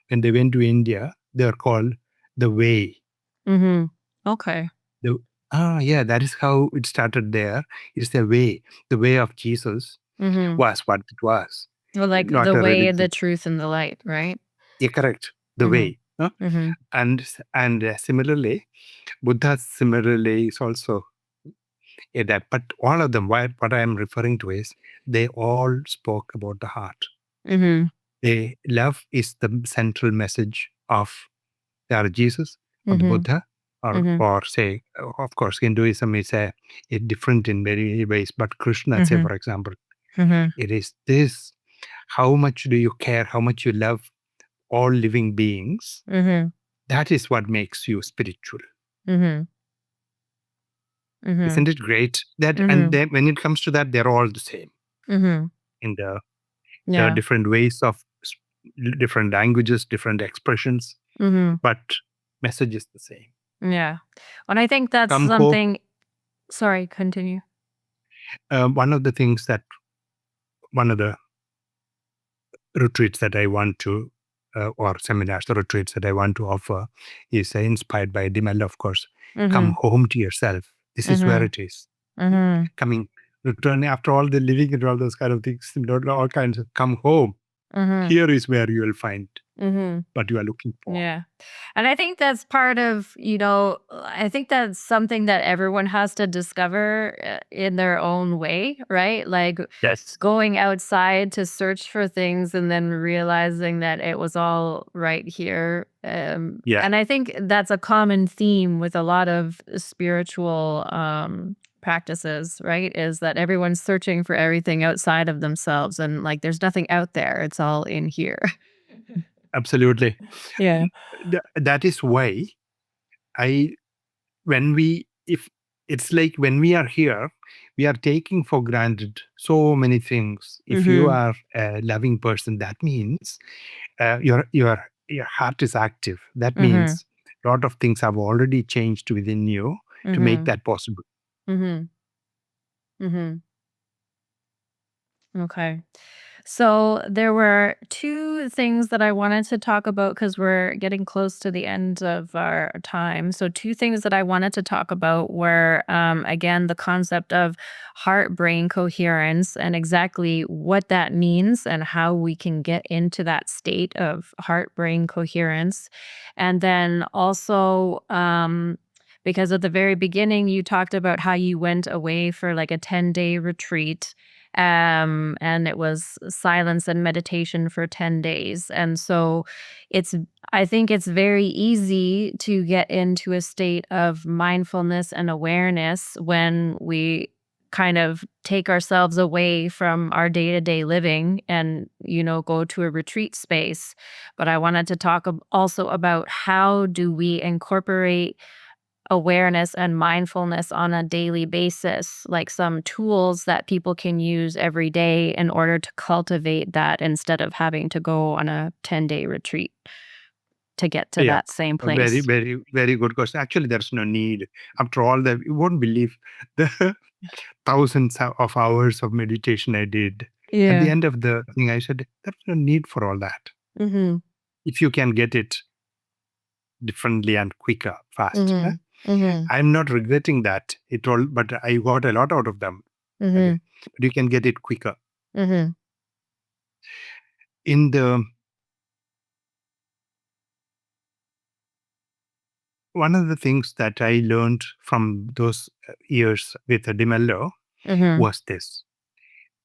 [SPEAKER 1] when they went to India, they are called the Way.
[SPEAKER 2] Mhm. Okay.
[SPEAKER 1] The, yeah, that is how it started there. It's the way. The way of Jesus
[SPEAKER 2] Mhm.
[SPEAKER 1] was what it was,
[SPEAKER 2] Well, like
[SPEAKER 1] not
[SPEAKER 2] the
[SPEAKER 1] a
[SPEAKER 2] way, the
[SPEAKER 1] religion.
[SPEAKER 2] truth, and the light, right?
[SPEAKER 1] Yeah, correct. The
[SPEAKER 2] Mhm.
[SPEAKER 1] way. Huh?
[SPEAKER 2] Mhm.
[SPEAKER 1] And similarly, Buddha similarly is also that. But all of them, what I am referring to is they all spoke about the heart.
[SPEAKER 2] Mhm.
[SPEAKER 1] Love is the central message of either Jesus or the
[SPEAKER 2] Mhm.
[SPEAKER 1] Buddha,
[SPEAKER 2] Mhm.
[SPEAKER 1] or say, of course, Hinduism is a different in many ways, but Krishna, say
[SPEAKER 2] Mhm.
[SPEAKER 1] for example,
[SPEAKER 2] Mhm.
[SPEAKER 1] it is this: how much do you care? How much you love all living beings?
[SPEAKER 2] Mhm.
[SPEAKER 1] That is what makes you spiritual.
[SPEAKER 2] Mhm. Mhm.
[SPEAKER 1] Isn't it great? That and
[SPEAKER 2] Mhm.
[SPEAKER 1] then when it comes to that, they're all the same
[SPEAKER 2] Mhm.
[SPEAKER 1] in the
[SPEAKER 2] Yeah.
[SPEAKER 1] different ways of different languages, different expressions,
[SPEAKER 2] Mhm.
[SPEAKER 1] but message is the same.
[SPEAKER 2] Yeah. And I think that's
[SPEAKER 1] Come home.
[SPEAKER 2] something sorry, continue.
[SPEAKER 1] One of the things that one of the retreats that I want to, or seminars or retreats that I want to offer is inspired by DeMello, of course. Come
[SPEAKER 2] Mhm.
[SPEAKER 1] home to yourself. This is where
[SPEAKER 2] Mhm.
[SPEAKER 1] it is.
[SPEAKER 2] Mhm.
[SPEAKER 1] Coming, returning after all the living and all those kind of things, all kinds of come home.
[SPEAKER 2] Mhm.
[SPEAKER 1] Here is where you will find
[SPEAKER 2] Mhm.
[SPEAKER 1] what you are looking for.
[SPEAKER 2] Yeah. And I think that's part of, I think that's something that everyone has to discover in their own way, right? Like
[SPEAKER 1] Yes.
[SPEAKER 2] going outside to search for things and then realizing that it was all right here.
[SPEAKER 1] Yeah,
[SPEAKER 2] And I think that's a common theme with a lot of spiritual practices, right? Is that everyone's searching for everything outside of themselves and like there's nothing out there, it's all in here.
[SPEAKER 1] absolutely.
[SPEAKER 2] Yeah.
[SPEAKER 1] That is why I when we if it's like when we are here, we are taking for granted so many things. If you
[SPEAKER 2] Mhm.
[SPEAKER 1] are a loving person, that means your heart is active. That
[SPEAKER 2] Mhm.
[SPEAKER 1] means a lot of things have already changed within you to make
[SPEAKER 2] Mhm.
[SPEAKER 1] that possible.
[SPEAKER 2] Mhm. Mhm. Okay. So there were two things that I wanted to talk about because we're getting close to the end of our time. So two things that I wanted to talk about were again the concept of heart brain coherence and exactly what that means and how we can get into that state of heart brain coherence. And then also because at the very beginning you talked about how you went away for like a 10-day retreat, and it was silence and meditation for 10 days. And so it's I think it's very easy to get into a state of mindfulness and awareness when we kind of take ourselves away from our day-to-day living and, go to a retreat space. But I wanted to talk also about how do we incorporate awareness and mindfulness on a daily basis, like some tools that people can use every day in order to cultivate that instead of having to go on a 10-day retreat to get to
[SPEAKER 1] Yeah,
[SPEAKER 2] that same
[SPEAKER 1] a very,
[SPEAKER 2] place.
[SPEAKER 1] very, very good question. Actually, there's no need. After all that, you won't believe the thousands of hours of meditation I did. At the
[SPEAKER 2] Yeah.
[SPEAKER 1] end of the thing, I said, there's no need for all that.
[SPEAKER 2] Mhm.
[SPEAKER 1] If you can get it differently and quicker, fast.
[SPEAKER 2] Mhm. Mhm.
[SPEAKER 1] I'm not regretting that it all, but I got a lot out of them. Okay.
[SPEAKER 2] Mhm.
[SPEAKER 1] But you can get it quicker.
[SPEAKER 2] Mhm.
[SPEAKER 1] In the One of the things that I learned from those years with DeMello
[SPEAKER 2] Mhm.
[SPEAKER 1] was this.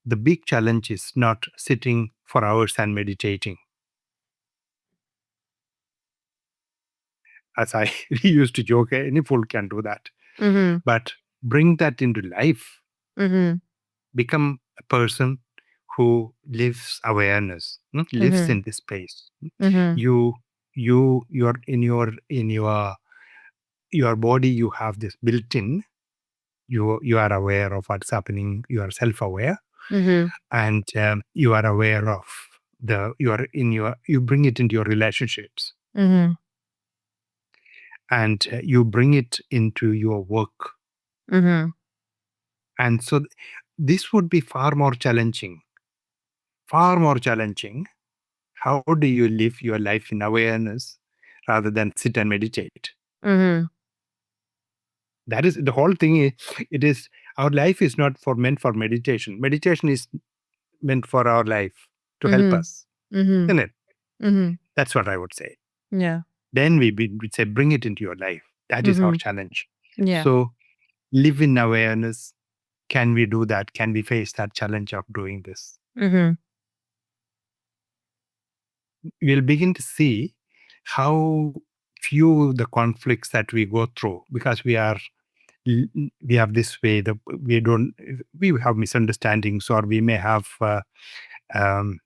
[SPEAKER 1] The big challenge is not sitting for hours and meditating. As I used to joke, any fool can do that.
[SPEAKER 2] Mhm.
[SPEAKER 1] But bring that into life,
[SPEAKER 2] Mhm.
[SPEAKER 1] become a person who lives awareness, lives
[SPEAKER 2] Mhm.
[SPEAKER 1] in this space.
[SPEAKER 2] Mhm.
[SPEAKER 1] You you're in your body, you have this built in. You are aware of what's happening. You are self-aware,
[SPEAKER 2] Mhm.
[SPEAKER 1] and you are aware of you bring it into your relationships,
[SPEAKER 2] Mhm.
[SPEAKER 1] and you bring it into your work.
[SPEAKER 2] Mhm.
[SPEAKER 1] And so this would be far more challenging. How do you live your life in awareness rather than sit and meditate?
[SPEAKER 2] Mhm.
[SPEAKER 1] That is the whole thing. It is our life is not meant for meditation. Meditation is meant for our life to help
[SPEAKER 2] Mhm.
[SPEAKER 1] us,
[SPEAKER 2] Mhm.
[SPEAKER 1] isn't it?
[SPEAKER 2] Mhm.
[SPEAKER 1] That's what I would say.
[SPEAKER 2] Yeah.
[SPEAKER 1] Then we say, bring it into your life. That is our
[SPEAKER 2] Mhm.
[SPEAKER 1] challenge.
[SPEAKER 2] Yeah.
[SPEAKER 1] So live in awareness. Can we do that? Can we face that challenge of doing this?
[SPEAKER 2] Mhm.
[SPEAKER 1] We'll begin to see how few the conflicts that we go through, because we have this way that we have misunderstandings, or um,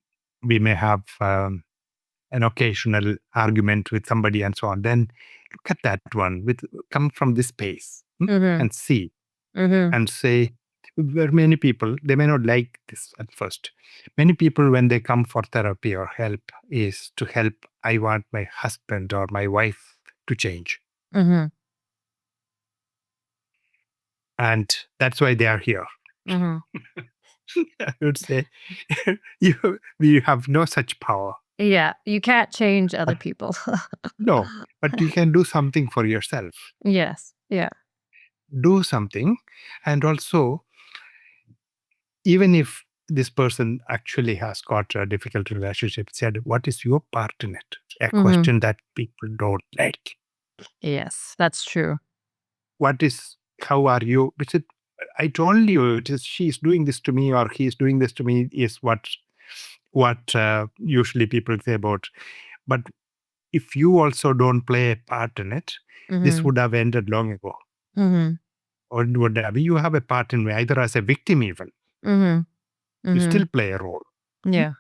[SPEAKER 1] we may have an occasional argument with somebody and so on. Then look at that one come from this space,
[SPEAKER 2] Mhm.
[SPEAKER 1] and see
[SPEAKER 2] Mhm.
[SPEAKER 1] and say, there are many people, they may not like this at first. Many people, when they come for therapy or help, is to help, I want my husband or my wife to change.
[SPEAKER 2] Mhm.
[SPEAKER 1] And that's why they are here.
[SPEAKER 2] Mhm.
[SPEAKER 1] I would say, we have no such power.
[SPEAKER 2] Yeah, you can't change other
[SPEAKER 1] But
[SPEAKER 2] people.
[SPEAKER 1] no, but you can do something for yourself.
[SPEAKER 2] Yes. Yeah.
[SPEAKER 1] Do something. And also, even if this person actually has got a difficult relationship, said, what is your part in it? A
[SPEAKER 2] Mhm.
[SPEAKER 1] question that people don't like.
[SPEAKER 2] Yes, that's true.
[SPEAKER 1] How are you? Because I told you, it is she's doing this to me or he's doing this to me, is what usually people say about. But if you also don't play a part in it, this
[SPEAKER 2] Mhm.
[SPEAKER 1] would have ended long ago.
[SPEAKER 2] Mhm.
[SPEAKER 1] Or would have, you have a part in it, either as a victim even.
[SPEAKER 2] Mhm.
[SPEAKER 1] You still
[SPEAKER 2] Mhm.
[SPEAKER 1] play a role.
[SPEAKER 2] Yeah.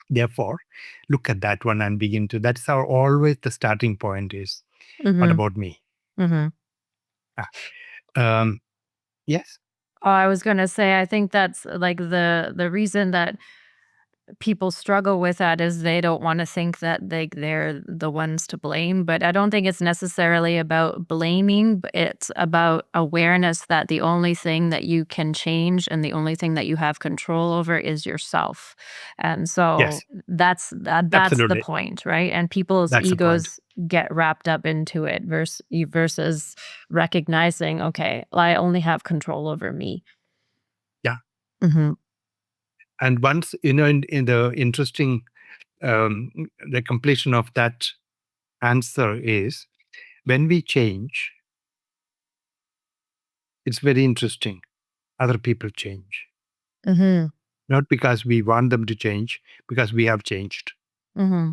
[SPEAKER 1] Therefore, look at that one and begin to. That's how always the starting point is. What
[SPEAKER 2] Mhm.
[SPEAKER 1] about me?
[SPEAKER 2] Mhm.
[SPEAKER 1] Ah, um, yes.
[SPEAKER 2] Oh, I was gonna say, I think that's like the reason that people struggle with that is they don't want to think that they're the ones to blame. But I don't think it's necessarily about blaming, but it's about awareness that the only thing that you can change and the only thing that you have control over is yourself. And so
[SPEAKER 1] Yes.
[SPEAKER 2] that's the
[SPEAKER 1] Absolutely.
[SPEAKER 2] point, right? And people's
[SPEAKER 1] That's the point.
[SPEAKER 2] egos get wrapped up into it versus recognizing, okay, well, I only have control over me.
[SPEAKER 1] Yeah.
[SPEAKER 2] Mhm.
[SPEAKER 1] And once, in the interesting, um, the completion of that answer is, when we change, It's very interesting. Other people change.
[SPEAKER 2] Mm-hmm.
[SPEAKER 1] Not because we want them to change, because we have changed.
[SPEAKER 2] Mm-hmm.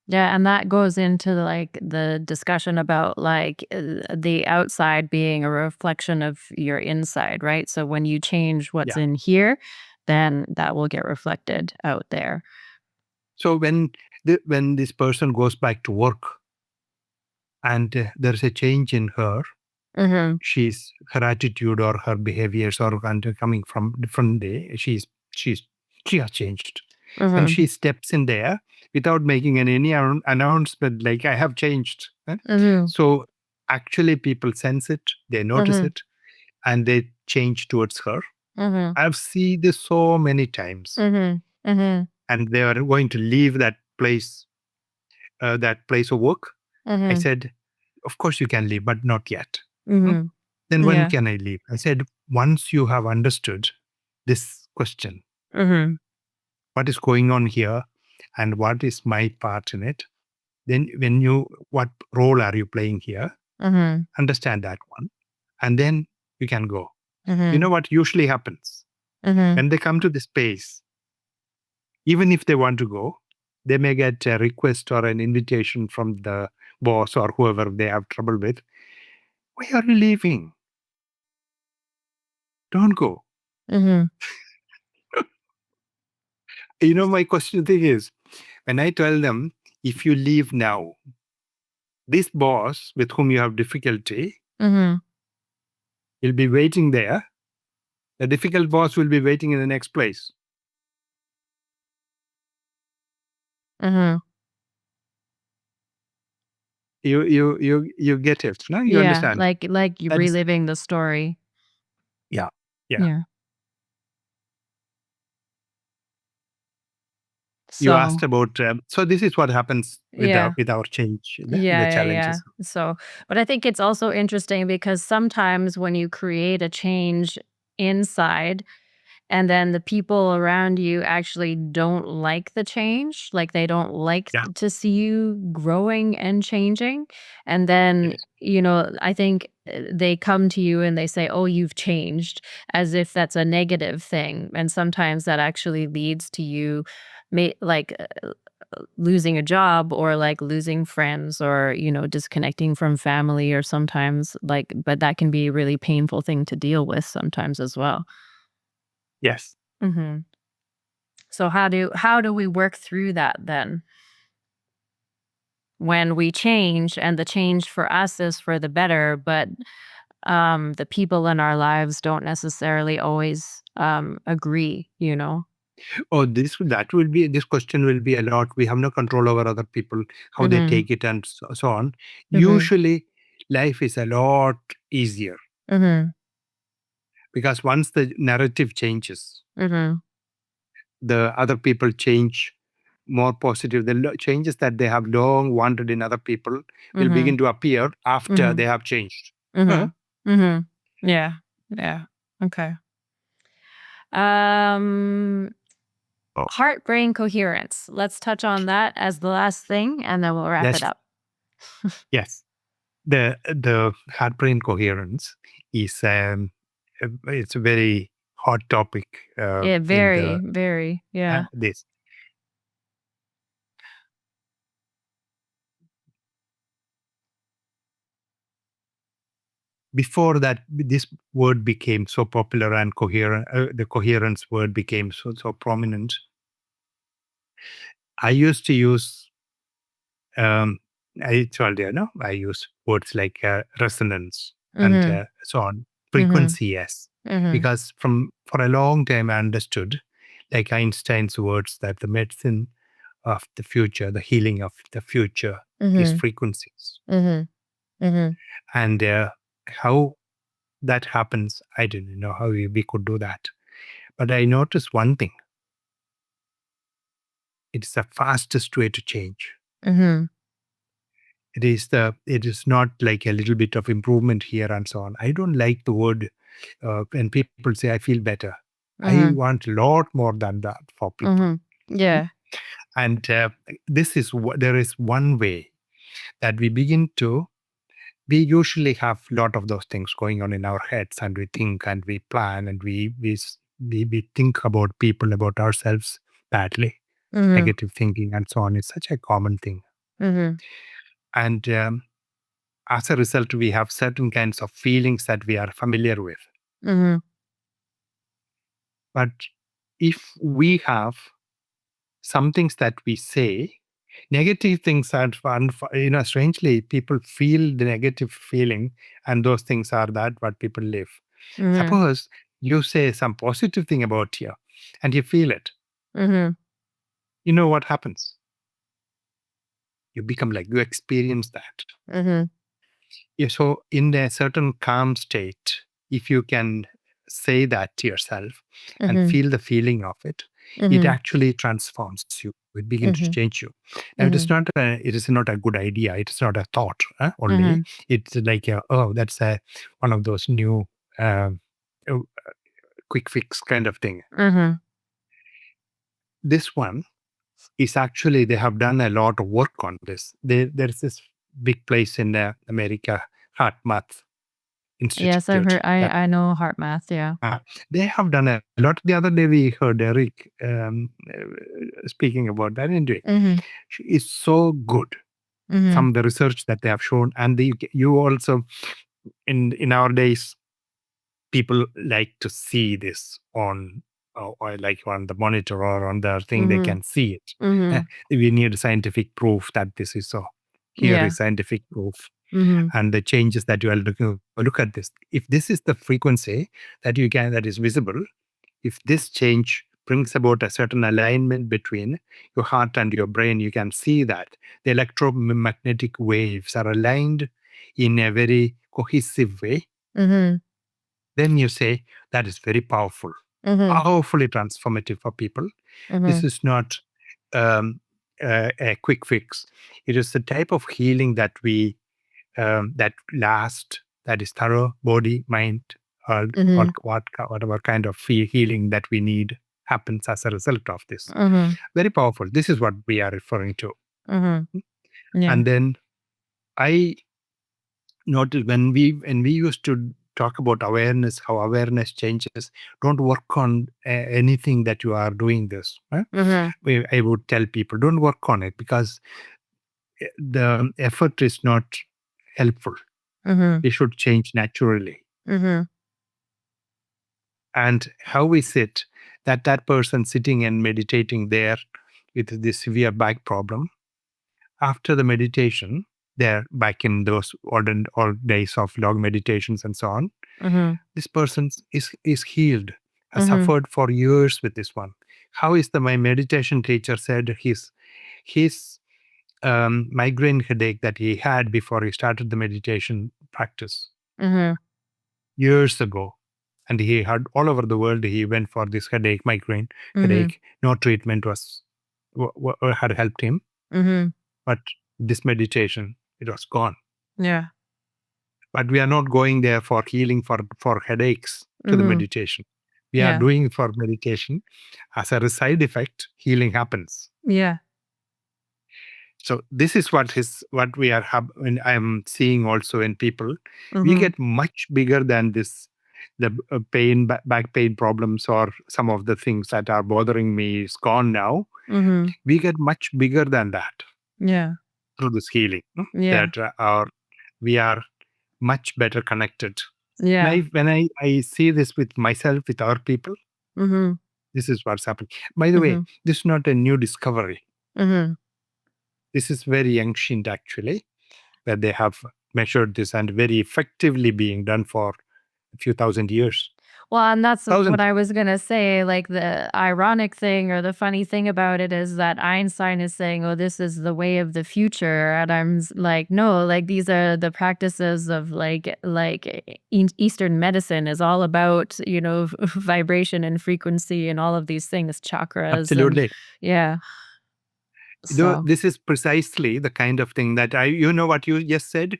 [SPEAKER 2] Yeah, and that goes into like the discussion about like the outside being a reflection of your inside, right? So when you change what's
[SPEAKER 1] Yeah.
[SPEAKER 2] in here, then that will get reflected out there.
[SPEAKER 1] So when this person goes back to work and there's a change in her,
[SPEAKER 2] Mhm.
[SPEAKER 1] her attitude or her behaviors or coming from different day, she has changed. When
[SPEAKER 2] Mhm.
[SPEAKER 1] she steps in there without making any announcement, like I have changed.
[SPEAKER 2] Mhm.
[SPEAKER 1] So actually, people sense it, they notice
[SPEAKER 2] Mhm.
[SPEAKER 1] it, and they change towards her.
[SPEAKER 2] Mhm.
[SPEAKER 1] I've seen this so many times,
[SPEAKER 2] Mhm. Mhm.
[SPEAKER 1] and they are going to leave that place of work. I
[SPEAKER 2] Mhm.
[SPEAKER 1] said, of course you can leave, but not yet. Hmm?
[SPEAKER 2] Mhm.
[SPEAKER 1] Then when
[SPEAKER 2] Yeah.
[SPEAKER 1] can I leave? I said, once you have understood this question,
[SPEAKER 2] Mhm.
[SPEAKER 1] what is going on here and what is my part in it, then what role are you playing here?
[SPEAKER 2] Mhm.
[SPEAKER 1] Understand that one. And then you can go. You
[SPEAKER 2] Mhm.
[SPEAKER 1] know what usually happens?
[SPEAKER 2] Mhm.
[SPEAKER 1] When they come to the space, even if they want to go, they may get a request or an invitation from the boss or whoever they have trouble with. Why are you leaving? Don't go.
[SPEAKER 2] Mhm.
[SPEAKER 1] My question thing is, when I tell them, if you leave now, this boss with whom you have difficulty
[SPEAKER 2] Mhm.
[SPEAKER 1] will be waiting there. The difficult boss will be waiting in the next place.
[SPEAKER 2] Mhm.
[SPEAKER 1] You get it. No, you
[SPEAKER 2] Yeah,
[SPEAKER 1] understand.
[SPEAKER 2] like you
[SPEAKER 1] That is
[SPEAKER 2] reliving the story.
[SPEAKER 1] yeah, yeah.
[SPEAKER 2] Yeah.
[SPEAKER 1] You asked
[SPEAKER 2] So,
[SPEAKER 1] about so this is what happens with
[SPEAKER 2] yeah.
[SPEAKER 1] our change, the
[SPEAKER 2] Yeah.
[SPEAKER 1] challenges.
[SPEAKER 2] So, but I think it's also interesting because sometimes when you create a change inside and then the people around you actually don't like the change, like they don't like
[SPEAKER 1] Yeah.
[SPEAKER 2] to see you growing and changing. And then,
[SPEAKER 1] Yes.
[SPEAKER 2] I think they come to you and they say, "Oh, you've changed," as if that's a negative thing. And sometimes that actually leads to you like losing a job or like losing friends or disconnecting from family or sometimes like but that can be a really painful thing to deal with sometimes as well.
[SPEAKER 1] Yes.
[SPEAKER 2] Mhm. So how do we work through that then? When we change and the change for us is for the better, but the people in our lives don't necessarily always agree, you know?
[SPEAKER 1] Oh, this question will be a lot. We have no control over other people, how they
[SPEAKER 2] Mhm.
[SPEAKER 1] take it, and so on.
[SPEAKER 2] Mhm.
[SPEAKER 1] Usually, life is a lot easier
[SPEAKER 2] Mhm.
[SPEAKER 1] because once the narrative changes,
[SPEAKER 2] Mhm.
[SPEAKER 1] the other people change more positive. The changes that they have long wanted in other people will begin
[SPEAKER 2] Mhm.
[SPEAKER 1] to appear after they
[SPEAKER 2] Mhm.
[SPEAKER 1] have changed. Huh?
[SPEAKER 2] Mhm. Mhm. Yeah. Yeah. Okay. Um
[SPEAKER 1] Oh,
[SPEAKER 2] Heart brain coherence. Let's touch on that as the last thing and then we'll wrap it
[SPEAKER 1] that's
[SPEAKER 2] up.
[SPEAKER 1] yes. The heart brain coherence is it's a very hot topic
[SPEAKER 2] Yeah,
[SPEAKER 1] in
[SPEAKER 2] very, very. Yeah.
[SPEAKER 1] this. Before that, this word became so popular and coherent. The coherence word became so prominent. I used to use um, I told you, no, I use words like resonance and
[SPEAKER 2] Mhm.
[SPEAKER 1] so on.
[SPEAKER 2] Mhm.
[SPEAKER 1] Frequency, yes,
[SPEAKER 2] Mhm.
[SPEAKER 1] because for a long time I understood, like Einstein's words, that the medicine of the future, the healing of the future, is
[SPEAKER 2] Mhm.
[SPEAKER 1] frequencies,
[SPEAKER 2] Mhm. Mhm.
[SPEAKER 1] and how that happens, I didn't know how we could do that. But I noticed one thing: it's the fastest way to change.
[SPEAKER 2] Mhm.
[SPEAKER 1] It is not like a little bit of improvement here and so on. I don't like the word when people say I feel better. I
[SPEAKER 2] Mhm.
[SPEAKER 1] want a lot more than that for people.
[SPEAKER 2] Mhm.
[SPEAKER 1] Mm.
[SPEAKER 2] Yeah.
[SPEAKER 1] And there is one way that we begin to we usually have a lot of those things going on in our heads, and we think and we plan and we think about people, about ourselves badly.
[SPEAKER 2] Mhm.
[SPEAKER 1] Negative thinking and so on is such a common thing.
[SPEAKER 2] Mhm.
[SPEAKER 1] And as a result, we have certain kinds of feelings that we are familiar with.
[SPEAKER 2] Mhm.
[SPEAKER 1] But if we have some things that we say, negative things are fun. Strangely, people feel the negative feeling, and those things are that what people live.
[SPEAKER 2] Mhm.
[SPEAKER 1] Suppose you say some positive thing about you, and you feel it.
[SPEAKER 2] Mhm.
[SPEAKER 1] You know what happens? You become like you experience that.
[SPEAKER 2] Mhm.
[SPEAKER 1] Yeah, so in a certain calm state, if you can say that to yourself and
[SPEAKER 2] Mhm.
[SPEAKER 1] feel the feeling of it, it
[SPEAKER 2] Mhm.
[SPEAKER 1] actually transforms you. It begins to
[SPEAKER 2] Mhm.
[SPEAKER 1] change you. Now,
[SPEAKER 2] Mhm.
[SPEAKER 1] it is not a good idea. It is not a thought only.
[SPEAKER 2] Mhm.
[SPEAKER 1] It's like, that's one of those new uh, uh, quick fix kind of thing.
[SPEAKER 2] Mhm.
[SPEAKER 1] This one is actually, they have done a lot of work on this. There's this big place in America, Heart Math
[SPEAKER 2] Yes, I've
[SPEAKER 1] Institute,
[SPEAKER 2] heard. I know heart math. Yeah.
[SPEAKER 1] they have done a lot. The other day we heard Eric speaking about that. Anyway,
[SPEAKER 2] Mhm.
[SPEAKER 1] she is so good
[SPEAKER 2] Mhm.
[SPEAKER 1] from the research that they have shown, and you also in our days, people like to see this on or like on the monitor or on the thing they
[SPEAKER 2] Mhm.
[SPEAKER 1] can see it.
[SPEAKER 2] Mhm.
[SPEAKER 1] We need scientific proof that this is so. Here
[SPEAKER 2] Yeah.
[SPEAKER 1] is scientific proof
[SPEAKER 2] Mhm.
[SPEAKER 1] and the changes that you are looking. Look at this. If this is the frequency that is visible, if this change brings about a certain alignment between your heart and your brain, you can see that the electromagnetic waves are aligned in a very cohesive way.
[SPEAKER 2] Mhm.
[SPEAKER 1] Then you say that is very powerful,
[SPEAKER 2] Mhm.
[SPEAKER 1] powerfully transformative for people. This
[SPEAKER 2] Mhm.
[SPEAKER 1] is not a quick fix. It is the type of healing that last, that is thorough, body, mind, or
[SPEAKER 2] Mhm.
[SPEAKER 1] whatever kind of healing that we need happens as a result of this.
[SPEAKER 2] Mhm.
[SPEAKER 1] Very powerful. This is what we are referring to.
[SPEAKER 2] Mhm. Yeah.
[SPEAKER 1] And then I noticed when we used to talk about awareness, how awareness changes. Don't work on anything that you are doing this.
[SPEAKER 2] Mhm.
[SPEAKER 1] I would tell people, don't work on it, because the effort is not helpful.
[SPEAKER 2] Mhm.
[SPEAKER 1] We should change naturally.
[SPEAKER 2] Mhm.
[SPEAKER 1] And how we sit, that person sitting and meditating there with this severe back problem, after the meditation, they're back in those old days of long meditations and so on.
[SPEAKER 2] Mhm.
[SPEAKER 1] This person is healed, has
[SPEAKER 2] Mhm.
[SPEAKER 1] suffered for years with this one. How is my meditation teacher said his migraine headache that he had before he started the meditation practice
[SPEAKER 2] Mhm.
[SPEAKER 1] years ago, and he had all over the world. He went for this migraine
[SPEAKER 2] Mhm.
[SPEAKER 1] headache. No treatment had helped him,
[SPEAKER 2] Mhm.
[SPEAKER 1] but this meditation, it was gone.
[SPEAKER 2] Yeah.
[SPEAKER 1] But we are not going there for healing for headaches to the
[SPEAKER 2] Mhm.
[SPEAKER 1] meditation. We are
[SPEAKER 2] Yeah.
[SPEAKER 1] doing for meditation. As a side effect, healing happens.
[SPEAKER 2] Yeah.
[SPEAKER 1] So this is what we are when I'm seeing also in people. We
[SPEAKER 2] Mhm.
[SPEAKER 1] get much bigger than this. The pain, back pain problems, or some of the things that are bothering me is gone now.
[SPEAKER 2] Mhm.
[SPEAKER 1] We get much bigger than that
[SPEAKER 2] Yeah.
[SPEAKER 1] through this healing.
[SPEAKER 2] Yeah.
[SPEAKER 1] That we are much better connected. And
[SPEAKER 2] Yeah.
[SPEAKER 1] when I see this with myself, with our people,
[SPEAKER 2] Mhm.
[SPEAKER 1] this is what's happening. By the way,
[SPEAKER 2] Mhm.
[SPEAKER 1] this is not a new discovery.
[SPEAKER 2] Mhm.
[SPEAKER 1] This is very ancient, actually, where they have measured this and very effectively being done for a few thousand years.
[SPEAKER 2] Well, and that's what
[SPEAKER 1] Thousands.
[SPEAKER 2] I was gonna say, like, the ironic thing or the funny thing about it is that Einstein is saying, "Oh, this is the way of the future," and like, "No, like, these are the practices of, Eastern medicine is all about, vibration and frequency and all of these things, chakras," and
[SPEAKER 1] Absolutely.
[SPEAKER 2] yeah, so
[SPEAKER 1] This is precisely the kind of thing that what you just said?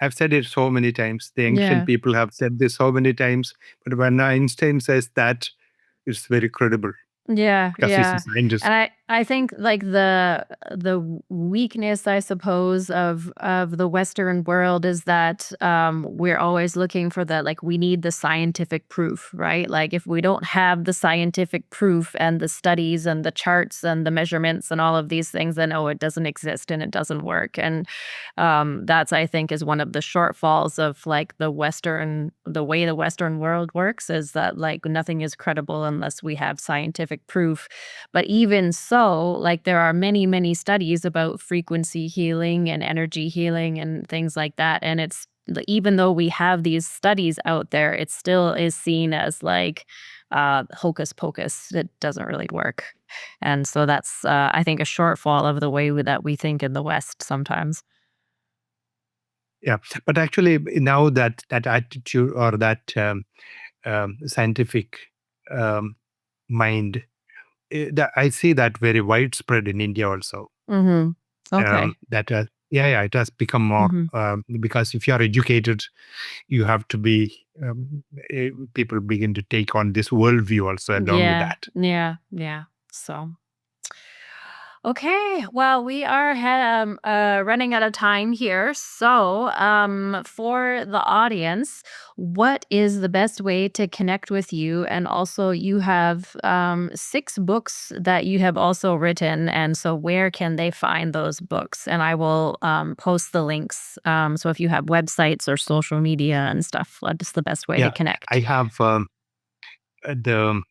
[SPEAKER 1] I've said it so many times. The ancient
[SPEAKER 2] yeah.
[SPEAKER 1] people have said this so many times. But when Einstein says that, it's very credible
[SPEAKER 2] Yeah,
[SPEAKER 1] because he's a
[SPEAKER 2] yeah, and
[SPEAKER 1] scientist.
[SPEAKER 2] I think like the weakness, I suppose, of the Western world is that we're always looking for the like we need the scientific proof, right? Like if we don't have the scientific proof and the studies and the charts and the measurements and all of these things, then it doesn't exist and it doesn't work. And that's I think is one of the shortfalls of like the way the Western world works is that like nothing is credible unless we have scientific proof. But even so, like there are many, many studies about frequency healing and energy healing and things like that. And even though we have these studies out there, it still is seen as like hocus pocus. It doesn't really work. And so that's, I think, a shortfall of the way that we think in the West sometimes.
[SPEAKER 1] Yeah, but actually now that attitude or that scientific um, mind, I see that very widespread in India also.
[SPEAKER 2] Mm-hmm. Okay.
[SPEAKER 1] That yeah, it has become more
[SPEAKER 2] Mm-hmm.
[SPEAKER 1] because if you are educated, you have to be. People begin to take on this worldview also along with
[SPEAKER 2] Yeah.
[SPEAKER 1] that.
[SPEAKER 2] Yeah. Yeah. So. Okay, well, we are running out of time here. So, for the audience, what is the best way to connect with you? And also, you have 6 books that you have also written. And so, where can they find those books? And I will post the links. So, if you have websites or social media and stuff, that's the best way to
[SPEAKER 1] Yeah, I
[SPEAKER 2] connect.
[SPEAKER 1] have the.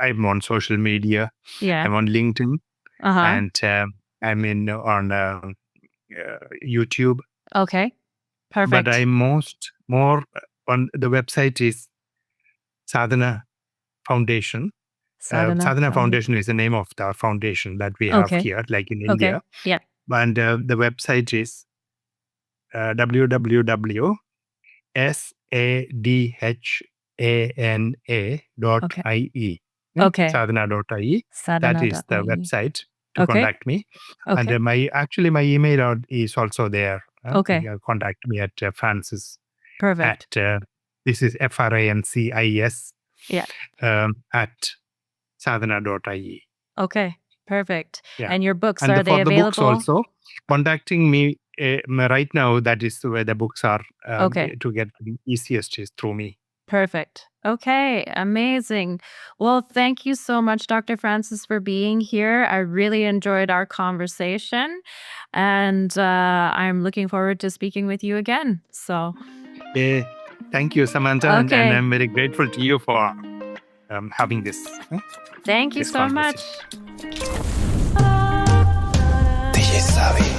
[SPEAKER 1] I'm on social media.
[SPEAKER 2] Yeah.
[SPEAKER 1] I'm on LinkedIn,
[SPEAKER 2] Uh huh.
[SPEAKER 1] and I'm in on YouTube.
[SPEAKER 2] Okay.
[SPEAKER 1] But
[SPEAKER 2] Perfect.
[SPEAKER 1] I'm more on the website is Sadhana Foundation.
[SPEAKER 2] Sadhana
[SPEAKER 1] Sadhana
[SPEAKER 2] Foundation.
[SPEAKER 1] Foundation is the name of the foundation that we have
[SPEAKER 2] Okay.
[SPEAKER 1] here, like in
[SPEAKER 2] Okay.
[SPEAKER 1] India.
[SPEAKER 2] Yeah.
[SPEAKER 1] And the website is
[SPEAKER 2] Okay.
[SPEAKER 1] www.sadhana.ie.
[SPEAKER 2] Okay.
[SPEAKER 1] Sadhana.ie. That is the
[SPEAKER 2] Sadhana.ie.
[SPEAKER 1] website to
[SPEAKER 2] Okay.
[SPEAKER 1] contact me. And
[SPEAKER 2] Okay.
[SPEAKER 1] my email is also there. You
[SPEAKER 2] Okay.
[SPEAKER 1] can contact me at Francis at
[SPEAKER 2] Perfect.
[SPEAKER 1] this is FRANCIS
[SPEAKER 2] Yeah.
[SPEAKER 1] at sadhana.ie.
[SPEAKER 2] Okay. Perfect.
[SPEAKER 1] Yeah.
[SPEAKER 2] And your books,
[SPEAKER 1] And
[SPEAKER 2] are they
[SPEAKER 1] for the books
[SPEAKER 2] available?
[SPEAKER 1] also, contacting me right now, that is where the books are
[SPEAKER 2] Okay.
[SPEAKER 1] to get the easiest is through me.
[SPEAKER 2] Perfect. Okay. Amazing. Well, thank you so much, Dr. Francis, for being here. I really enjoyed our conversation. And I'm looking forward to speaking with you again. So,
[SPEAKER 1] Uh, Thank you, Samantha. And
[SPEAKER 2] okay.
[SPEAKER 1] I'm very grateful to you for having
[SPEAKER 2] Thank you
[SPEAKER 1] this
[SPEAKER 2] so
[SPEAKER 1] conversation.
[SPEAKER 2] much.
[SPEAKER 3] DJ Sabe.